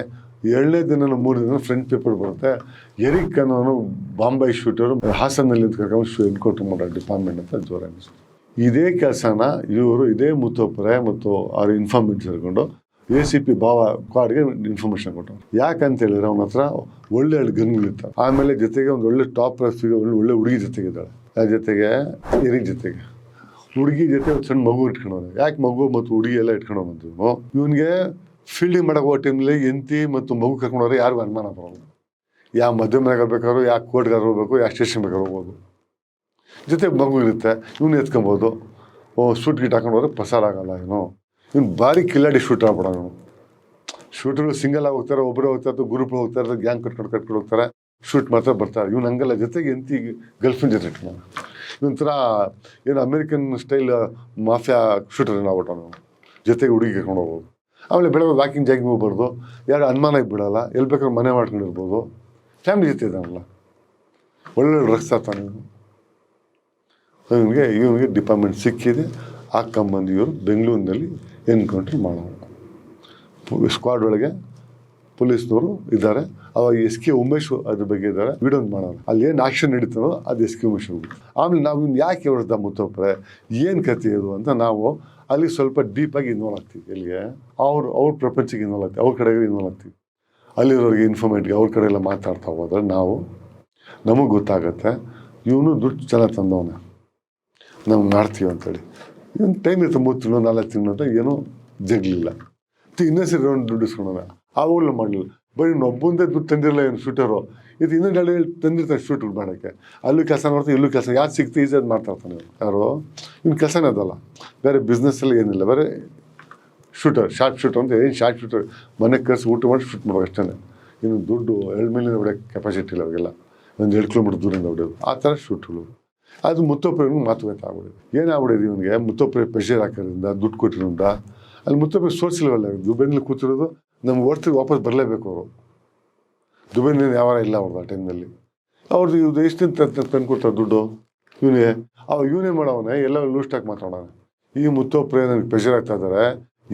2ನೇ ದಿನ 3 ದಿನ ಫ್ರಂಟ್ ಪೇಪರ್ ಬರುತ್ತೆ. ಎರಿಕ್ ಅನ್ನೋನು ಬಾಂಬೆ ಶೂಟರು ಹಾಸನಲ್ಲಿ ಕರ್ಕೊಂಡು ಎನ್ಕೌಂಟರ್ ಮಾಡೋ ಡಿಪಾರ್ಟ್ಮೆಂಟ್ ಅಂತ ಜೋರ ಅನಿಸ್ತು. ಇದೇ ಕೆಲಸನ ಇವರು ಇದೇ ಮುತ್ತುಪ್ರೆ ಮತ್ತು ಅವ್ರ ಇನ್ಫಾರ್ಮೇಟ್ ಸೇರಿಕೊಂಡು ACP ಬಾವ ಕ್ವಾಡ್ಗೆ ಇನ್ಫಾರ್ಮೇಷನ್ ಕೊಟ್ಟರು. ಯಾಕಂತ ಹೇಳಿದ್ರೆ ಅವನ ಹತ್ರ ಒಳ್ಳೆ ಗನ್ಗಳಿರ್ತಾವೆ. ಆಮೇಲೆ ಜೊತೆಗೆ ಒಂದು ಒಳ್ಳೆ ಟಾಪ್ ರಸ್ತಿಗೆ ಒಳ್ಳೆ ಹುಡುಗಿ ಜೊತೆಗಿದ್ದಾಳೆ. ಜೊತೆಗೆ ಎರಿಕ್ ಜೊತೆಗೆ ಹುಡುಗಿ ಜೊತೆ ಒಂದು ಸಣ್ಣ ಮಗು ಇಟ್ಕೊಂಡವನು. ಯಾಕೆ ಮಗು ಮತ್ತು ಹುಡುಗಿ ಎಲ್ಲ ಇಟ್ಕೊಂಡೋಗ್ಬಂತೀವಿ. ಇವನಿಗೆ ಫೀಲ್ಡಿಂಗ್ ಮಾಡೋ ಟೈಮ್ಲಿ ಎಂತಿ ಮತ್ತು ಮಗು ಕರ್ಕೊಂಡವ್ರೆ ಯಾರಿಗೂ ಅನುಮಾನ ಬರೋದು. ಯಾವ ಮದುವೆ ಮನೆಗೆ ಬೇಕಾದ್ರು, ಯಾವ ಕೋರ್ಟ್ಗಾರ ಹೋಗ್ಬೇಕು, ಯಾವ ಸ್ಟೇಷನ್ ಬೇಕಾದ್ರೂ ಹೋಗ್ಬೋದು. ಜೊತೆಗೆ ಮಗು ಇರುತ್ತೆ, ಇವನು ಎತ್ಕೊಬೋದು. ಶೂಟ್ ಗಿಟ್ ಹಾಕೊಂಡು ಹೋದ್ರೆ ಪ್ರಸಾರ ಏನೋ. ಇವ್ನು ಭಾರಿ ಕಿಲ್ಲಾಡಿ ಶೂಟರ್ ಆಗ್ಬಿಡೋ. ಇವನು ಶೂಟರು ಸಿಂಗಲ್ ಆಗಿ ಹೋಗ್ತಾರೆ, ಒಬ್ಬರೇ ಹೋಗ್ತಾ ಇರ್ತಾರೆ, ಗ್ರೂಪ್ ಹೋಗ್ತಾರೆ, ಗ್ಯಾಂಗ್ ಕಟ್ಕೊಂಡು ಹೋಗ್ತಾರೆ, ಶೂಟ್ ಮಾಡ್ತಾರೆ, ಬರ್ತಾರೆ. ಇವ್ನು ಹಂಗಲ್ಲ, ಜೊತೆಗೆ ಎಂತಿ ಗರ್ಲ್ಫ್ರೆಂಡ್ ಜೊತೆ ಇಟ್ಕೊಂಡು ಇವೊಂಥರ ಏನು ಅಮೇರಿಕನ್ ಸ್ಟೈಲ್ ಮಾಫಿಯಾ ಶೂಟರ್ ಆಗ್ಬಿಟ್ಟು ನಾವು. ಜೊತೆಗೆ ಹುಡುಗಿ ಕರ್ಕೊಂಡು ಹೋಗ್ಬೋದು. ಆಮೇಲೆ ಬೆಳಗ್ಗೆ ವಾಕಿಂಗ್ ಜಾಗಿಂಗ್ ಹೋಗ್ಬಾರ್ದು, ಯಾರು ಅನುಮಾನಕ್ಕೆ ಬಿಡೋಲ್ಲ, ಎಲ್ಲಿ ಬೇಕಾದ್ರೂ ಮನೆ ಮಾಡ್ಕೊಂಡಿರ್ಬೋದು. ಫ್ಯಾಮಿಲಿ ಜೊತೆ ಇದ್ದಾನಲ್ಲ, ಒಳ್ಳೆ ಡ್ರಗ್ಸ್ ಆಗ್ತಾನೆ ಇವನಿಗೆ ಡಿಪಾರ್ಟ್ಮೆಂಟ್ ಸಿಕ್ಕಿದೆ. ಹಾಕೊಂಬಂದು ಇವರು ಬೆಂಗಳೂರಿನಲ್ಲಿ ಎನ್ಕೌಂಟ್ರ್ ಮಾಡೋಣ. ಸ್ಕ್ವಾಡ್ ಒಳಗೆ ಪೊಲೀಸ್ನವರು ಇದ್ದಾರೆ. ಅವಾಗ SK ಉಮೇಶ್ ಅದ್ರ ಬಗ್ಗೆ ಇದ್ದಾರೆ, ವಿಡಿಯೋ ಮಾಡೋಣ. ಅಲ್ಲಿ ಏನು ಆಕ್ಷನ್ ನಡೀತಾರೋ ಅದು SK ಉಮೇಶ್ ಹೋಗ್ಬಿಟ್ಟು. ಆಮೇಲೆ ನಾವು ಇನ್ನು ಯಾಕೆ ಹೊಡೆದ ಮುತ್ತುಪ್ರೆ, ಏನು ಕತೆ ಇದು ಅಂತ ನಾವು ಅಲ್ಲಿ ಸ್ವಲ್ಪ ಡೀಪಾಗಿ ಇನ್ವಾಲ್ವ್ ಆಗ್ತೀವಿ. ಎಲ್ಲಿಗೆ ಅವ್ರ ಪ್ರಪಂಚಕ್ಕೆ ಇನ್ವಾಲ್ವ್ ಆಗ್ತೀವಿ, ಅವ್ರ ಕಡೆಗೆ ಇನ್ವಾಲ್ವ್ ಆಗ್ತೀವಿ. ಅಲ್ಲಿರೋರಿಗೆ ಇನ್ಫಾರ್ಮೇಟ್ಗೆ ಅವ್ರ ಕಡೆ ಎಲ್ಲ ಮಾತಾಡ್ತಾ ಹೋದ್ರೆ ನಮಗೆ ಗೊತ್ತಾಗತ್ತೆ ಇವನು ದುಡ್ಡು ಚೆನ್ನಾಗಿ ತಂದವನೇ, ನಾವು ಮಾಡ್ತೀವಿ ಅಂತೇಳಿ. ಇವನು ಟೈಮ್ ಇರುತ್ತೆ 3 ತಿಂಗಳು 4 ತಿಂಗಳು ಅಂತ ಏನೂ ಜಗ್ಲಿಲ್ಲ. ಇನ್ನೊಂದು ಸರಿ ದುಡ್ಡು ಇಸ್ಕೊಂಡೋಣ, ಅವಾಗಲೂ ಮಾಡಲಿಲ್ಲ. ಬರೀ ಒಬ್ಬಂದೇ ದುಡ್ಡು ತಂದಿರಲ್ಲ ಏನು ಶೂಟರು. ಇದು ಇನ್ನೊಂದು 2 ತಂದಿರ್ತಾರೆ ಶೂಟ್ ಮಾಡೋಕ್ಕೆ. ಅಲ್ಲೂ ಕೆಲಸ ಮಾಡ್ತಾರೆ, ಇಲ್ಲೂ ಕೆಲಸ. ಯಾರು ಸಿಗ್ತು ಈಸಿಯಾಗಿ ಮಾಡ್ತಾ ಇರ್ತಾನೆ ಯಾರು. ಇನ್ನು ಕೆಲಸನೇ ಅದಲ್ಲ, ಬೇರೆ ಬಿಸ್ನೆಸ್ಸಲ್ಲಿ ಏನಿಲ್ಲ, ಬೇರೆ ಶೂಟರ್, ಶಾರ್ಟ್ ಶೂಟರ್ ಅಂತ. ಏನು ಶಾರ್ಟ್ ಶೂಟರ್, ಮನೆಗೆ ಕರೆಸಿ ಊಟ ಮಾಡಿ ಶೂಟ್ ಮಾಡೋದು ಅಷ್ಟೇ. ಇನ್ನು ದುಡ್ಡು 2 ಮೈಲಿಂದ ಹೊಡೆಯೋಕ್ಕೆ ಕೆಪಾಸಿಟಿ ಇಲ್ಲ ಅವಾಗೆಲ್ಲ. ಒಂದು 2 ಕಿಲೋಮೀಟರ್ ದೂರಿಂದ ಹೊಡೆಯೋದು, ಆ ಥರ ಶೂಟ್ಗಳು. ಅದು ಮುತ್ತುಪ್ರೆಗೂ ಮಾತುಕತೆ ಆಗ್ಬಿಡಿದೆ. ಏನಾಗ್ಬಿಡಿದೆ ಇವನಿಗೆ, ಮುತ್ತುಪ್ರೆ ಪ್ರೆಷರ್ ಹಾಕೋದ್ರಿಂದ, ದುಡ್ಡು ಕೊಟ್ಟಿರೋದ್ರಿಂದ. ಅಲ್ಲಿ ಮುತ್ತುಪ್ರೆ ಸೋರ್ಸ್ ಇಲ್ವಲ್ಲ, ದುಬೈನಲ್ಲಿ ಕೂತಿರೋದು. ನಮ್ಗೆ ಹೊರ್ತಿಗೆ ವಾಪಸ್ ಬರಲೇಬೇಕು ಅವರು. ದುಬೈನಲ್ಲಿ ಯಾವಾರ ಇಲ್ಲ ಅವ್ರದ್ದು ಆ ಟೈಮ್ನಲ್ಲಿ. ಅವ್ರದ್ದು ಇವ್ದು ಎಷ್ಟು ತಂದು ಕೊಡ್ತಾರೆ ದುಡ್ಡು ಇವನಿಗೆ. ಇವನೇ ಮಾಡೋವನೇ ಎಲ್ಲ ಲೂಸ್ ಟಾಕ್ ಮಾತಾಡೋಣ. ಈ ಮುತ್ತುಪ್ರೆ ನನಗೆ ಪ್ರೆಷರ್ ಆಗ್ತಾ ಇದ್ದಾರೆ,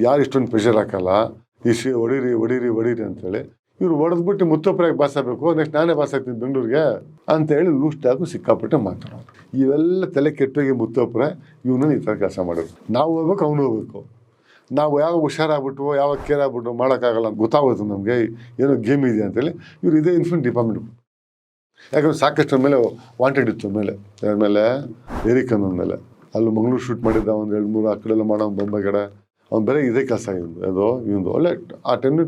ಯಾರು ಇಷ್ಟೊಂದು ಪ್ರೆಷರ್ ಹಾಕಲ್ಲ, ಹೊಡೀರಿ ಅಂತೇಳಿ. ಇವ್ರು ಹೊಡೆದ್ಬಿಟ್ಟು ಮುತ್ತುಪ್ರೆಗೆ ಬಾಸ್ ಆಗಬೇಕು, ನೆಕ್ಸ್ಟ್ ನಾನೇ ಬಾಸ್ ಆಗ್ತೀನಿ ಬೆಂಗಳೂರಿಗೆ ಅಂತೇಳಿ ಲೂಸ್ ಟಾಕು ಸಿಕ್ಕಾಪಟ್ಟೆ ಮಾತಾಡೋದು. ಇವೆಲ್ಲ ತಲೆ ಕೆಟ್ಟೋಗಿ ಮುತ್ತುಪ್ರೆ ಇವನನ್ನು ಈ ಥರ ಕೆಲಸ ಮಾಡಿದ್ರು. ನಾವು ಹೋಗ್ಬೇಕು, ಅವನು ಹೋಗ್ಬೇಕು. ನಾವು ಯಾವಾಗ ಹುಷಾರಾಗ್ಬಿಟ್ಟು, ಯಾವಾಗ ಕೇರ್ ಆಗ್ಬಿಟ್ಟು ಮಾಡೋಕ್ಕಾಗಲ್ಲ ಅಂತ ಗೊತ್ತಾಗೋದು ನಮಗೆ, ಏನೋ ಗೇಮ್ ಇದೆ ಅಂತೇಳಿ. ಇವ್ರು ಇದೇ ಇನ್ಫ್ಲುಯೆನ್ಸ್ ಡಿಪಾರ್ಟ್ಮೆಂಟ್. ಯಾಕಂದ್ರೆ ಸಾಕಷ್ಟು ಮೇಲೆ ವಾಂಟೆಡ್ ಇತ್ತು ಮೇಲೆ ಎರಿಕ್ ಅನ್ನೋದ ಮೇಲೆ. ಅಲ್ಲಿ ಮಂಗಳೂರು ಶೂಟ್ ಮಾಡಿದ್ದ, ಒಂದು 2-3 ಆ ಕಡೆಲ್ಲ ಮಾಡೋ ಬೊಂಬೆ ಕಡೆ. ಅವ್ನು ಬೇರೆ ಇದೇ ಕೆಲಸ ಇವನು ಒಳ್ಳೆ ಆ ಟೈಮ್ನ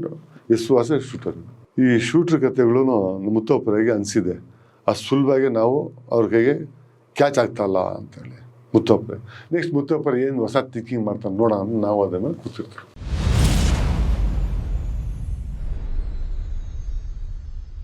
ವಾಸ ಶೂಟರ್. ಈ ಶೂಟ್ರ್ ಕಥೆಗಳೂ ಮುತ್ತುಪ್ರೆಗೆ ಅನಿಸಿದೆ, ಅಷ್ಟು ಸುಲಭವಾಗಿ ನಾವು ಅವ್ರ ಕೈಗೆ ಕ್ಯಾಚ್ ಆಗ್ತಾಯಿಲ್ಲ ಅಂತೇಳಿ ಮುತ್ತುಪ್ರೆ. ನೆಕ್ಸ್ಟ್ ಮುತ್ತುಪ್ರೆ ಏನು ಹೊಸ ಥಿಂಕಿಂಗ್ ಮಾಡ್ತಾನೆ ನೋಡೋಣ, ನಾವು ಅದನ್ನು ಕೂತಿರ್ತೀವಿ.